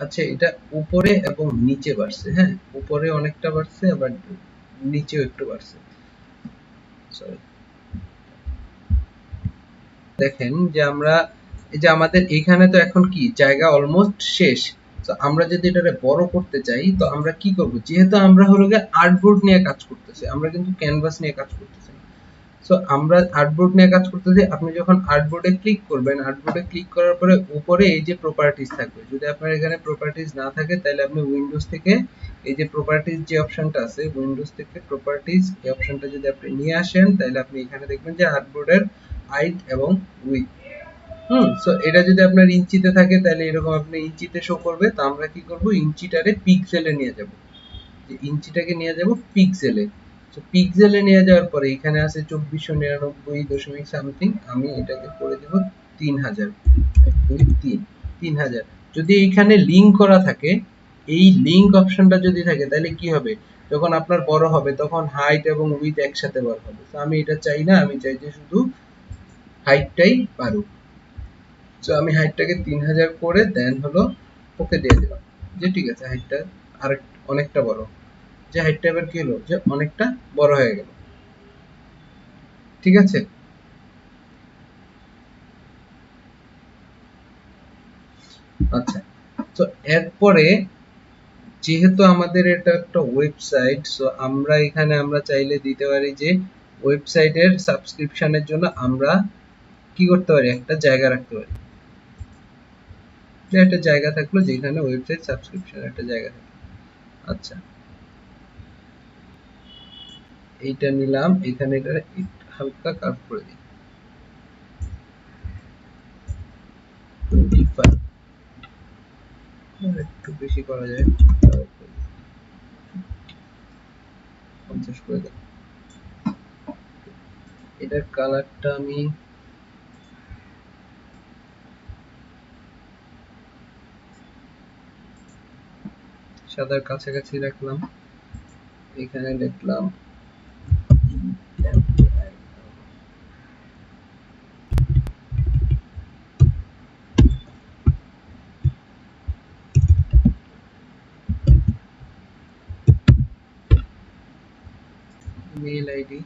Speaker 1: আচ্ছা, এটা উপরে এবং নিচে বাড়ছে, হ্যাঁ, উপরে অনেকটা বাড়ছে, আবার নিচেও একটু বাড়ছে। সরি, দেখেন যে আমরা এই যে আমাদের এখানে তো এখন কি জায়গা অলমোস্ট শেষ। তো আমরা যদি এটারে বড় করতে চাই, তো আমরা কি করব, যেহেতু আমরা হলো গিয়ে আর্টবোর্ড নিয়ে কাজ করতেছি, আমরা কিন্তু ক্যানভাস নিয়ে কাজ করতেছি না। সো আমরা আর্টবোর্ড নিয়ে কাজ করতেছি, আপনি যখন আর্টবোর্ডে ক্লিক করবেন, আর্টবোর্ডে ক্লিক করার পরে উপরে এই যে প্রপার্টিজ থাকবে, যদি আপনার এখানে প্রপার্টিজ না থাকে তাহলে আপনি উইন্ডোজ থেকে এই যে প্রপার্টিজ যে অপশনটা আছে, উইন্ডোজ থেকে প্রপার্টিজ এই অপশনটা যদি আপনি নিয়ে আসেন, তাহলে আপনি এখানে দেখবেন যে আর্টবোর্ডের হাইট এবং উইডথ, সো এটা যদি আপনার ইঞ্চিতে থাকে তাহলে এরকম আপনি ইঞ্চিতে শো করবে। তো আমরা কি করব, ইঞ্চিটারে পিক্সেলে নিয়ে যাব, যে ইঞ্চিটাকে নিয়ে যাব পিক্সেলে। তো পিক্সেলে নিয়ে যাওয়ার পরে এখানে আছে 2499 দশমিক সামথিং, আমি এটাকে করে দেব 3000, 3000। যদি এইখানে লিংক করা থাকে, এই লিংক অপশনটা যদি থাকে, তাহলে কি হবে, যখন আপনার বড় হবে তখন হাইট এবং উইথ একসাথে বড় হবে। তো আমি এটা চাই না, আমি চাই যে শুধু হাইটটাই বাড়ুক। তো আমি হাইটটাকে 3000 করে দেন হলো ওকে দিয়ে দিলাম, যে ঠিক আছে হাইটটা আর অনেকটা বড়, যে হাইটটা এবার কি হলো, যে অনেকটা বড় হয়ে গেল। ঠিক আছে? আচ্ছা, তো এরপরে যেহেতু আমাদের এটা একটা ওয়েবসাইট, সো আমরা এখানে আমরা চাইলে দিতে পারি যে ওয়েবসাইটের সাবস্ক্রিপশনের জন্য আমরা কি করতে পারি, একটা জায়গা রাখতে পারি, যে একটা জায়গা থাকলো যেখানে ওয়েবসাইট সাবস্ক্রিপশন একটা জায়গা থাকে। আচ্ছা, এইটা নিলাম, এখানে এটা হালকা কার্ভ করে দিই 25, একটু বেশি করা যায়, 50 করে দিই। এটার কালারটা আমি সাদার কাছাকাছি রাখলাম, এখানে লিখলাম মেল আইডি,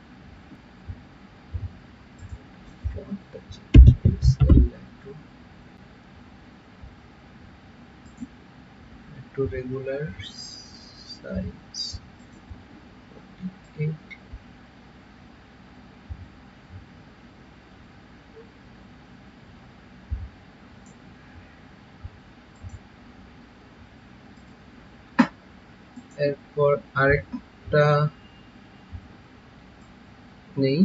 Speaker 1: একটু রেগুলার সাইজ 48, এরপর আরেকটা নেই,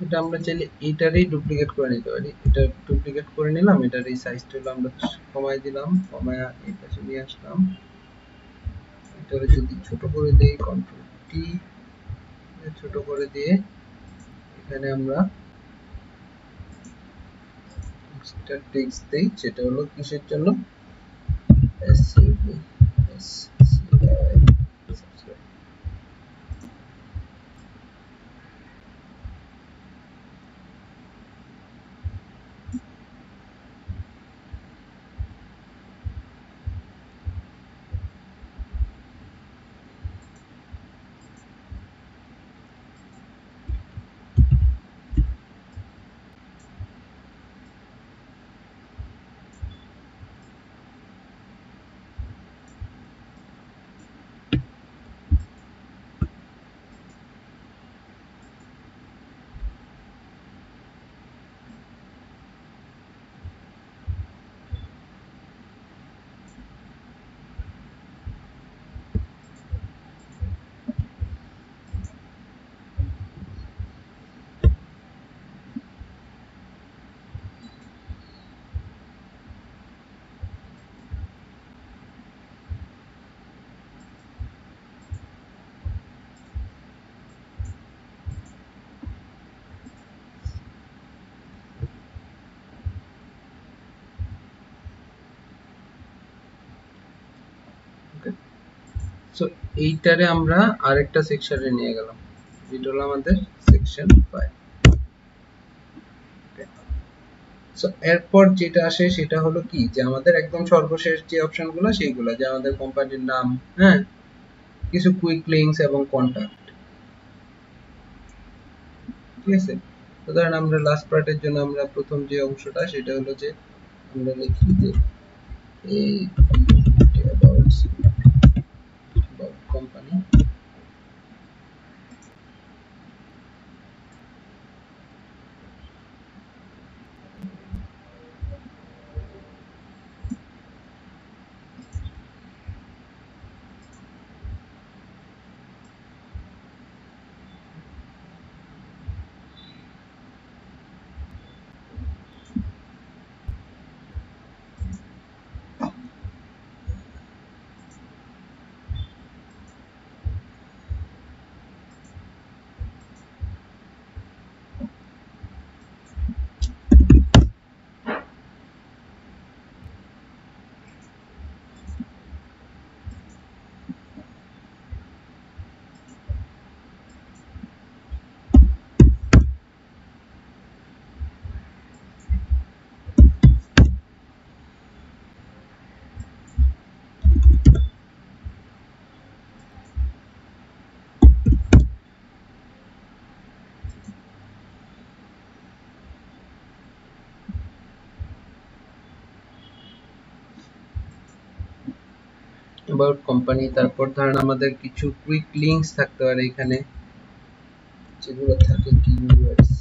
Speaker 1: এটা আমরা চাইলে এটারই ডুপ্লিকেট করে নিতে পারি। এটা ডুপ্লিকেট করে নিলাম, এটার এই সাইজটা হলো আমরা কমাই দিলাম, কমায়া এই পাশে নিয়ে আসলাম। এটারে যদি ছোট করে দেই, কন্ট্রোল টি, ছোট করে দিয়ে এখানে আমরা একটা টেক্সট দেই, সেটা হলো কিসের জন্য, এসসিবি এসসিআই সাবস্ক্রাইব। সো এইটারে আমরা আরেকটা সেকশনে নিয়ে গেলাম, এটা হলো আমাদের সেকশন 5। সো এরপর যেটা আসে সেটা হলো কি, যে আমাদের একদম সর্বশেষ যে অপশনগুলো সেইগুলো, যে আমাদের কোম্পানির নাম, হ্যাঁ, কিছু কুইক লিংকস এবং কন্টাক্ট। ঠিক আছে, তো ধরেন আমরা লাস্ট পার্টের জন্য আমরা প্রথম যে অংশটা সেটা হলো যে আমরা লিখি যে এই about কোম্পানি। about কোম্পানি, তারপর ধরেন আমাদের কিছু কুইক লিংকস থাকতে পারে এখানে, যেগুলো থাকে কিউআরস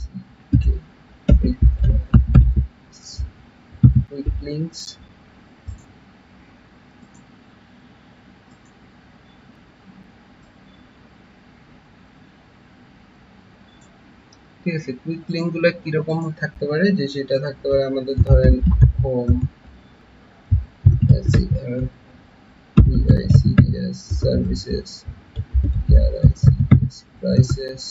Speaker 1: কুইক লিংকস। ঠিক আছে, কুইক লিংক গুলো কিরকম থাকতে পারে, যে সেটা থাকতে পারে আমাদের ধরেন হোম, এসইআর, পিআইসিডিএস, সার্ভিসেস, কেআরআইসিডিএস, প্রাইসেস,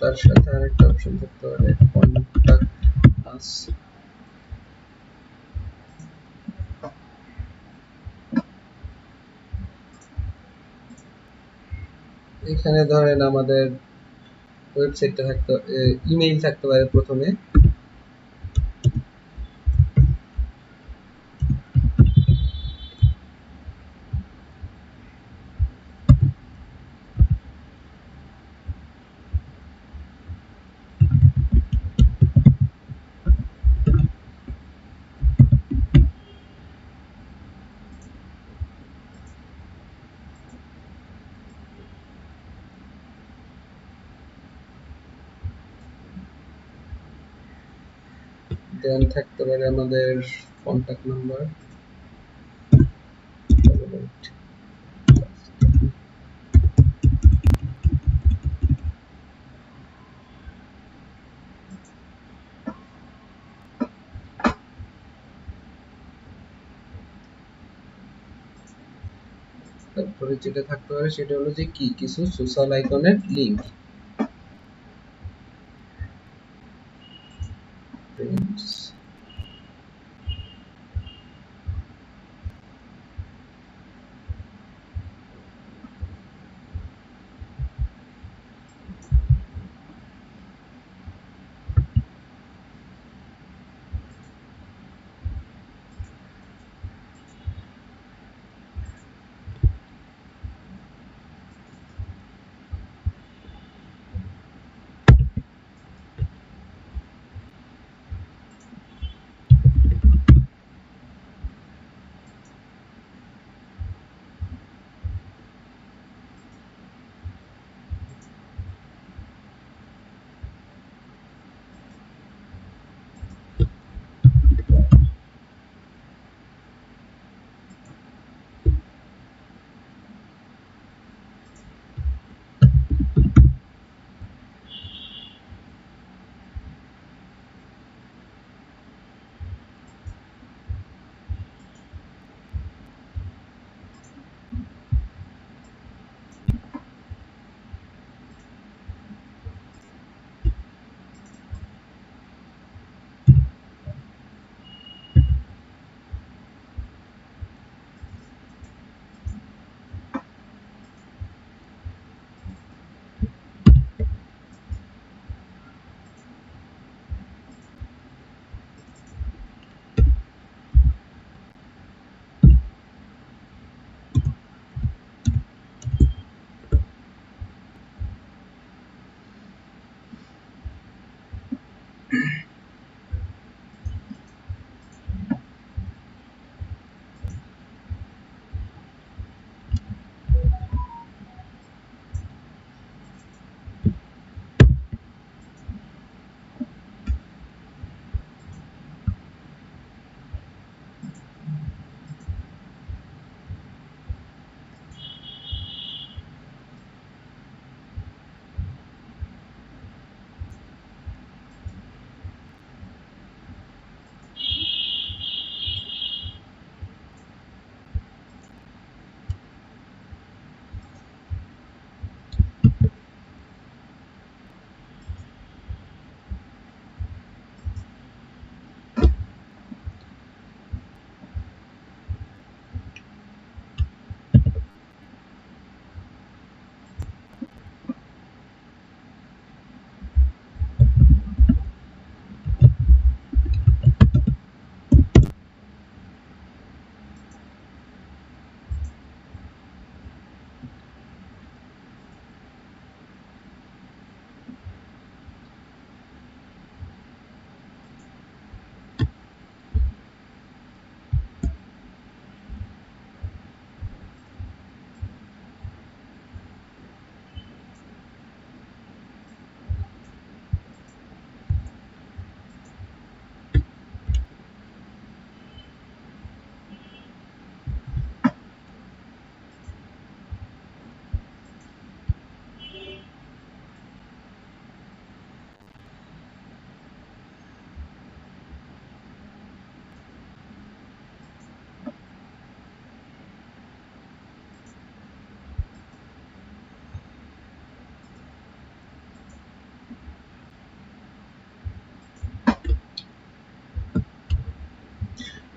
Speaker 1: তার সাথে আরেকটা অপশন থাকতে পারে কন্টাক্ট। পাঁচ। এখানে ধরেন আমাদের ওয়েবসাইটটা থাকতে, ইমেইল থাকতে পারে প্রথমে। দেন থাকতে পারে আমাদের কন্টাক্ট নাম্বার। তারপরে যেটা থাকতে পারে সেটা হলো যে কি কিছু সোশ্যাল আইকনের লিংক।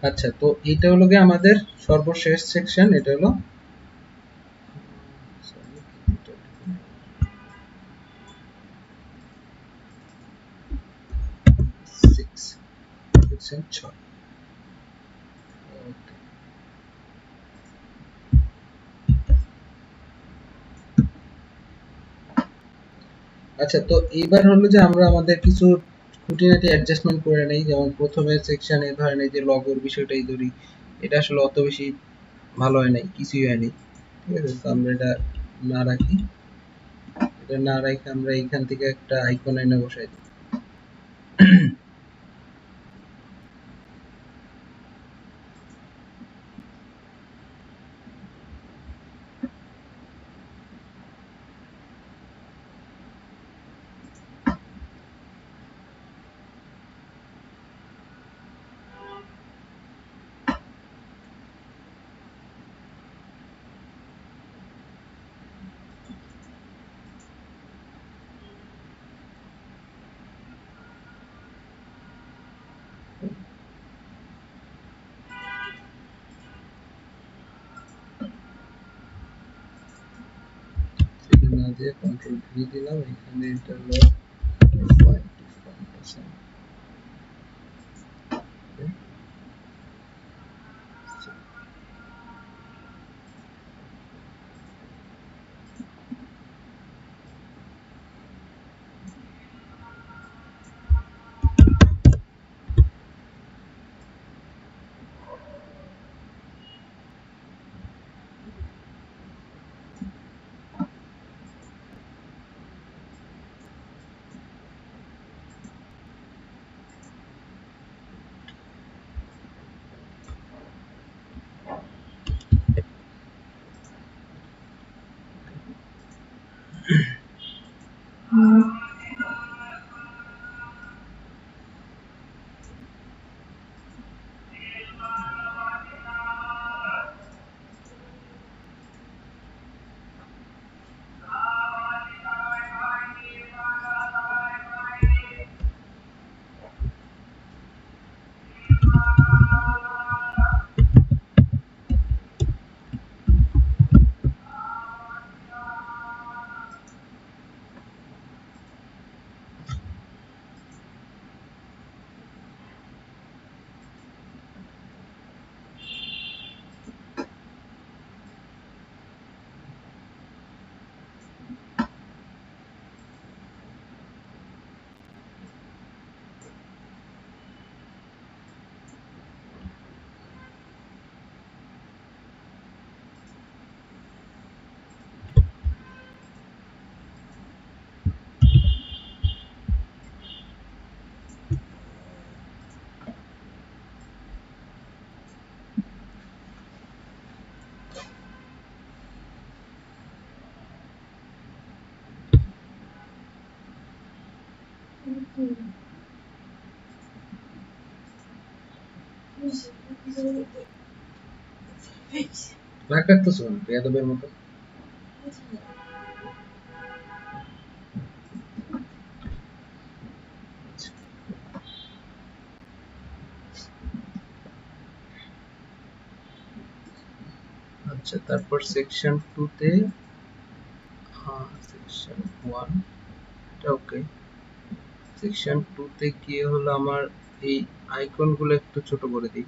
Speaker 1: আচ্ছা, তো এটা হলো গিয়ে আমাদের সর্বশেষ সেকশন। এটা হলো সেকশন 6। আচ্ছা, তো এইবার হলো যে আমরা আমাদের কিছু খুঁটিনাটি অ্যাডজাস্টমেন্ট করে নেই। যেমন প্রথমে সেকশনে ধরেন এই যে লগোর বিষয়টাই ধরি, এটা আসলে অত বেশি ভালো হয় নাই, কিছুই হয় নাই। ঠিক আছে, তো আমরা এটা না রাখি। এটা না রাখি আমরা এখান থেকে একটা আইকন এনে বসাই দিই। সেটা না দিয়ে কন্ট্রোল ভি দিলাম, এখানে এটা হলো 5%। রাগ রাখতেছো কেন বেয়াদবের মতো? আচ্ছা, তারপর সেকশন 2 তে সেকশন 1 এটা ওকে। সেকশন 2 তে গিয়ে হলো আমার এই আইকনগুলো একটু ছোট করে দিই।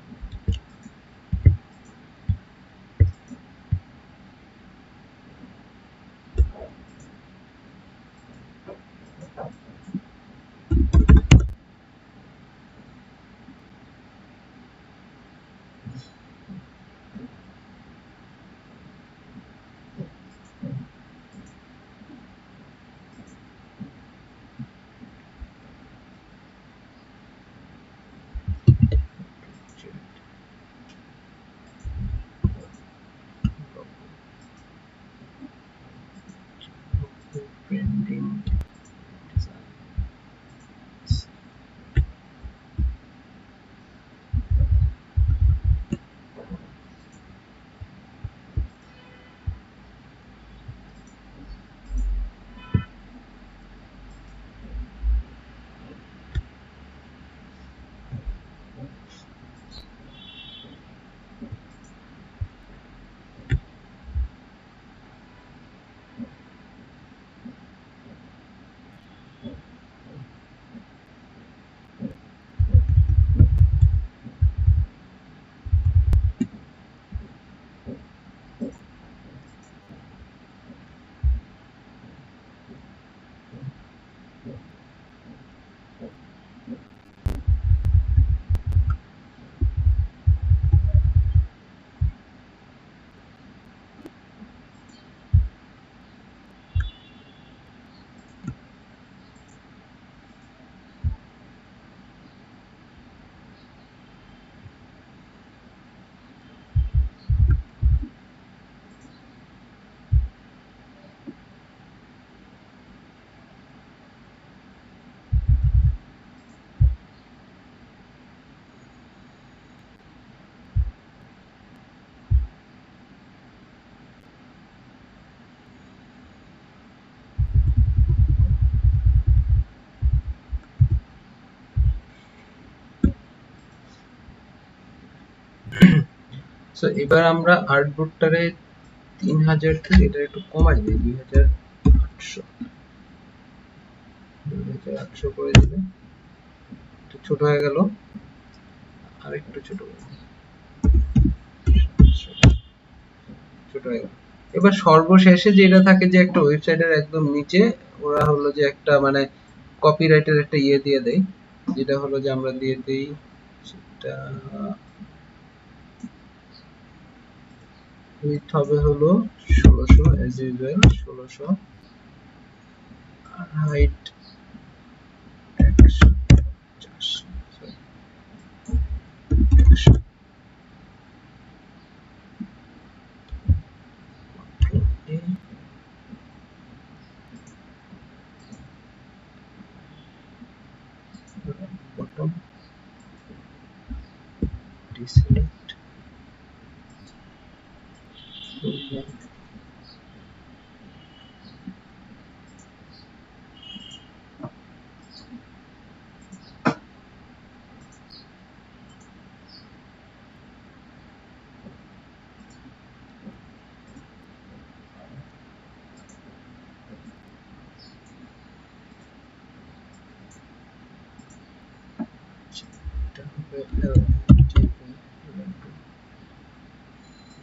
Speaker 1: সো এবার আমরা আর্টবোর্ডটারে 3000 থেকে এটা একটু কমাই দিই 2800 করে দিলে একটু ছোট হয়ে গেল, আর একটু ছোট হয়ে গেল। এবার সর্বশেষে যেটা থাকে যে একটা ওয়েবসাইটের একদম নিচে ওরা হলো যে একটা মানে কপিরাইটের একটা ইয়ে দিয়ে দেয়, যেটা হলো যে আমরা দিয়ে দেই সেটা উইথ হবে হলো 1600 অ্যাজ ইউজুয়াল 1600 আর হাইট 150 bottom deselect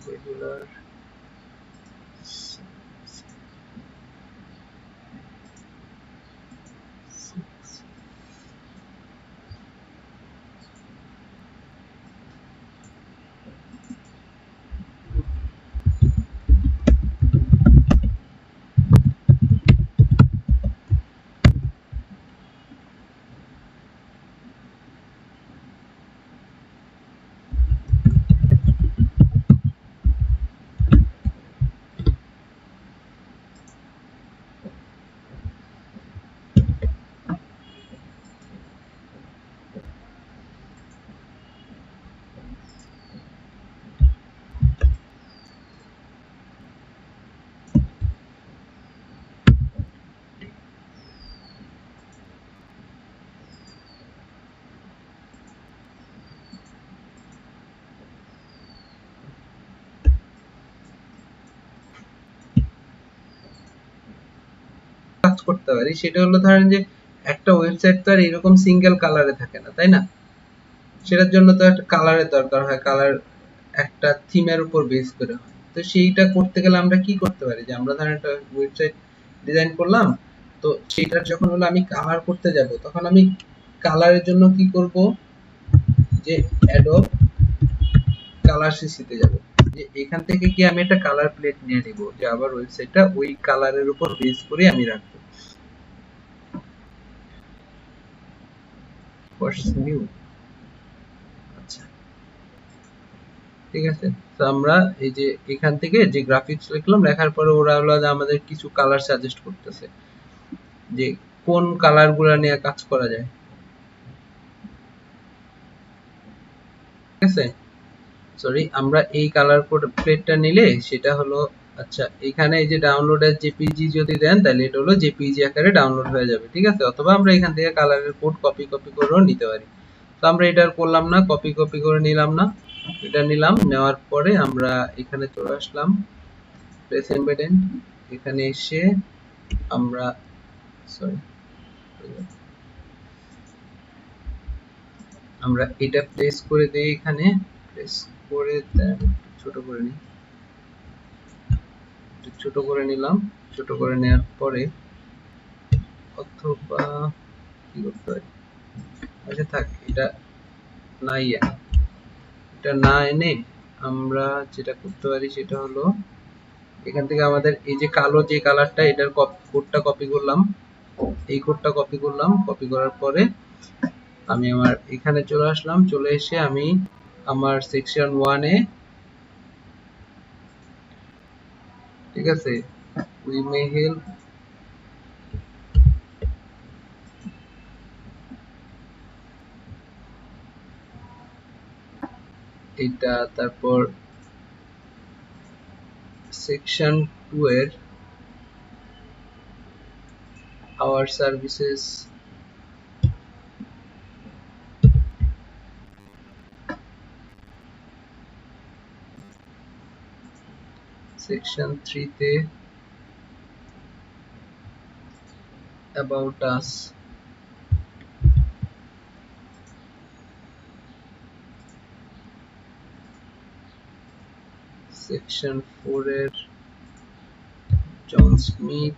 Speaker 1: regular কাজ করতে পারি, সেটা হলো ধরেন যে একটা ওয়েবসাইট তো আর এরকম সিঙ্গেল কালারে থাকে না, তাই না? সেটার জন্য তো একটা কালারের দরকার হয়, কালার একটা থিমের উপর বেস করে হয়। তো সেইটা করতে গেলে আমরা কি করতে পারি, যে আমরা ধরেন একটা ওয়েবসাইট ডিজাইন করলাম, তো সেটার যখন হলো আমি কালার করতে যাব, তখন আমি কালারের জন্য কি করব, যে অ্যাডোব কালার সিসিতে যাব, যে এখান থেকে কি আমি একটা কালার প্লেট নিয়ে নিব, যে আবার ওয়েবসাইটটা ওই কালারের উপর বেস করে আমি রাখবো। হোয়াটস নিউ, আচ্ছা ঠিক আছে। তো আমরা এই যে এখান থেকে যে গ্রাফিক্স লিখলাম, লেখার পরে ওরা হলো আমাদের কিছু কালার সাজেস্ট করতেছে, যে কোন কালারগুলো নিয়ে কাজ করা যায়, ঠিক আছে। সরি, আমরা এই কালার কোড প্লেটটা নিলে সেটা হলো, আচ্ছা এখানে এই যে ডাউনলোড এর জেপিজি যদি দেন তাহলে এটা হলো জেপিজি আকারে ডাউনলোড হয়ে যাবে, ঠিক আছে। অথবা আমরা এখান থেকে কালারের কোড কপি করেও নিতে পারি। তো আমরা এটা করলাম না, কপি করে নিলাম না, এটা নিলাম, নেওয়ার পরে আমরা এখানে চলে আসলাম প্লেস এমবেডেড, এখানে এসে আমরা সরি আমরা এটা প্লেস করে দেই, এখানে প্লেস করে দেন, ছোট করে নিই, ছোট করে নিলাম, ছোট করে নেওয়ার পরে অথবা কি করতে হয়, আচ্ছা থাক, এটা নাই, এটা না এনে আমরা যেটা করতে পারি সেটা হলো এখান থেকে আমাদের এই যে কালো যে কালারটা, এটার কোডটা কপি করলাম, এই কোডটা কপি করলাম, কপি করার পরে আমি আমার এখানে চলে আসলাম, চলে এসে আমি আমার সেকশন 1 এ, ঠিক আছে, উই মে হেল্প, এটা তারপর সেকশন 2 এর আওয়ার সার্ভিসেস, সেকশন 3 তে about us, সেকশন 4 এর জন স্মিথ,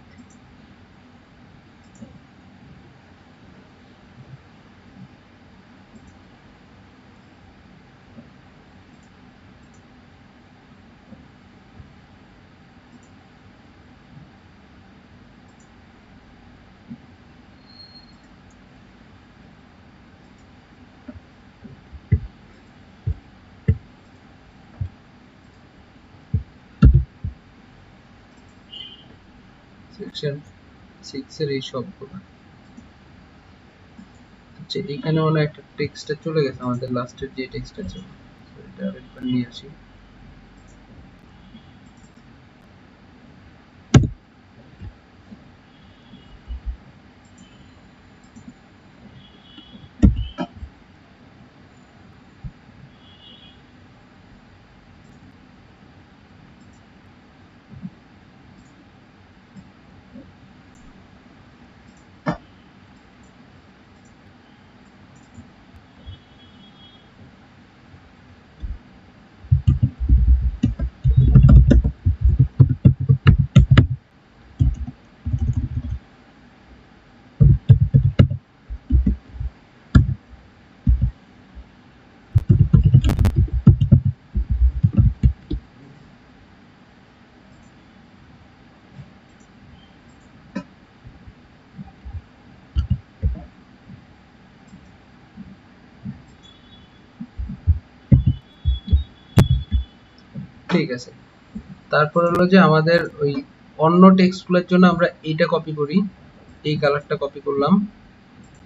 Speaker 1: সেকশন 6 এর এই সবগুলো। আচ্ছা, এখানে মনে একটা টেক্সটটা চলে গেছে, আমাদের লাস্টের যে টেক্সটটা ছিল, এটা আরেকবার নিয়ে আসি। ঠিক আছে, তারপর হলো যে আমাদের ওই অন্য টেক্সটগুলোর জন্য আমরা এইটা কপি করি, এই কালারটা কপি করলাম,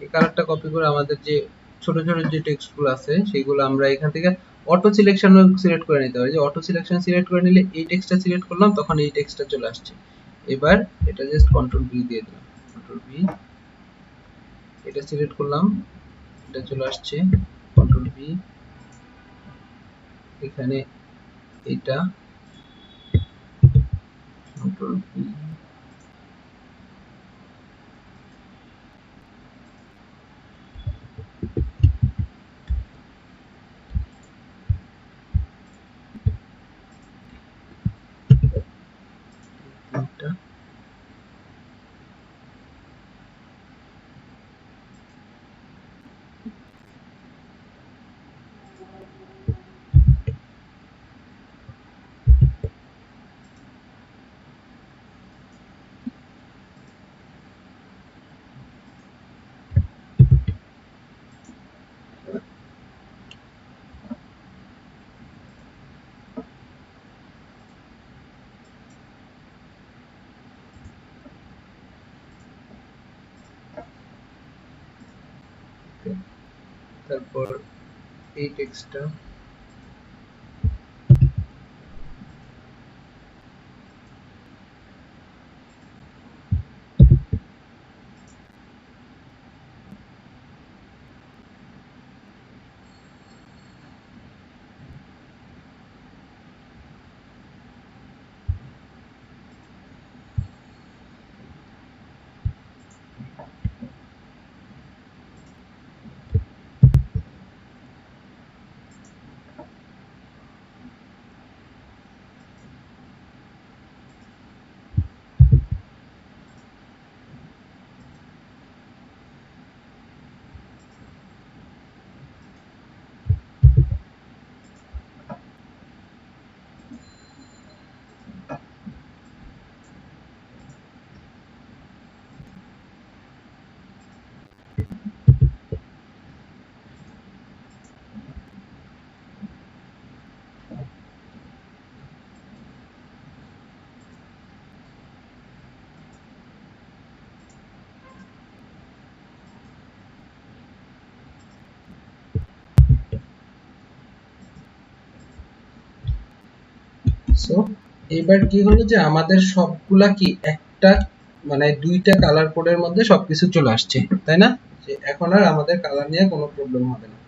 Speaker 1: এই কালারটা কপি করে আমাদের যে ছোট ছোট যে টেক্সটগুলো আছে সেগুলো আমরা এখান থেকে অটো সিলেকশন সিলেক্ট করে নিতে পারি। যে অটো সিলেকশন সিলেক্ট করে নিলে এই টেক্সটটা সিলেক্ট করলাম, তখন এই টেক্সটটা চলে আসছে। এবার এটা জাস্ট কন্ট্রোল ভি দিয়ে দিলাম, কন্ট্রোল ভি, এটা সিলেক্ট করলাম, এটা চলে আসছে, কন্ট্রোল ভি, এখানে এটা কন্ট্রোল ভি, এটা তারপর এই টেক্সটটা সো এবার কি হলো যে আমাদের সবগুলা কি একটা মানে দুইটা কালার কোডের মধ্যে সবকিছু চলে আসছে, তাই না? যে এখন আর আমাদের কালার নিয়ে কোনো প্রবলেম হবে না।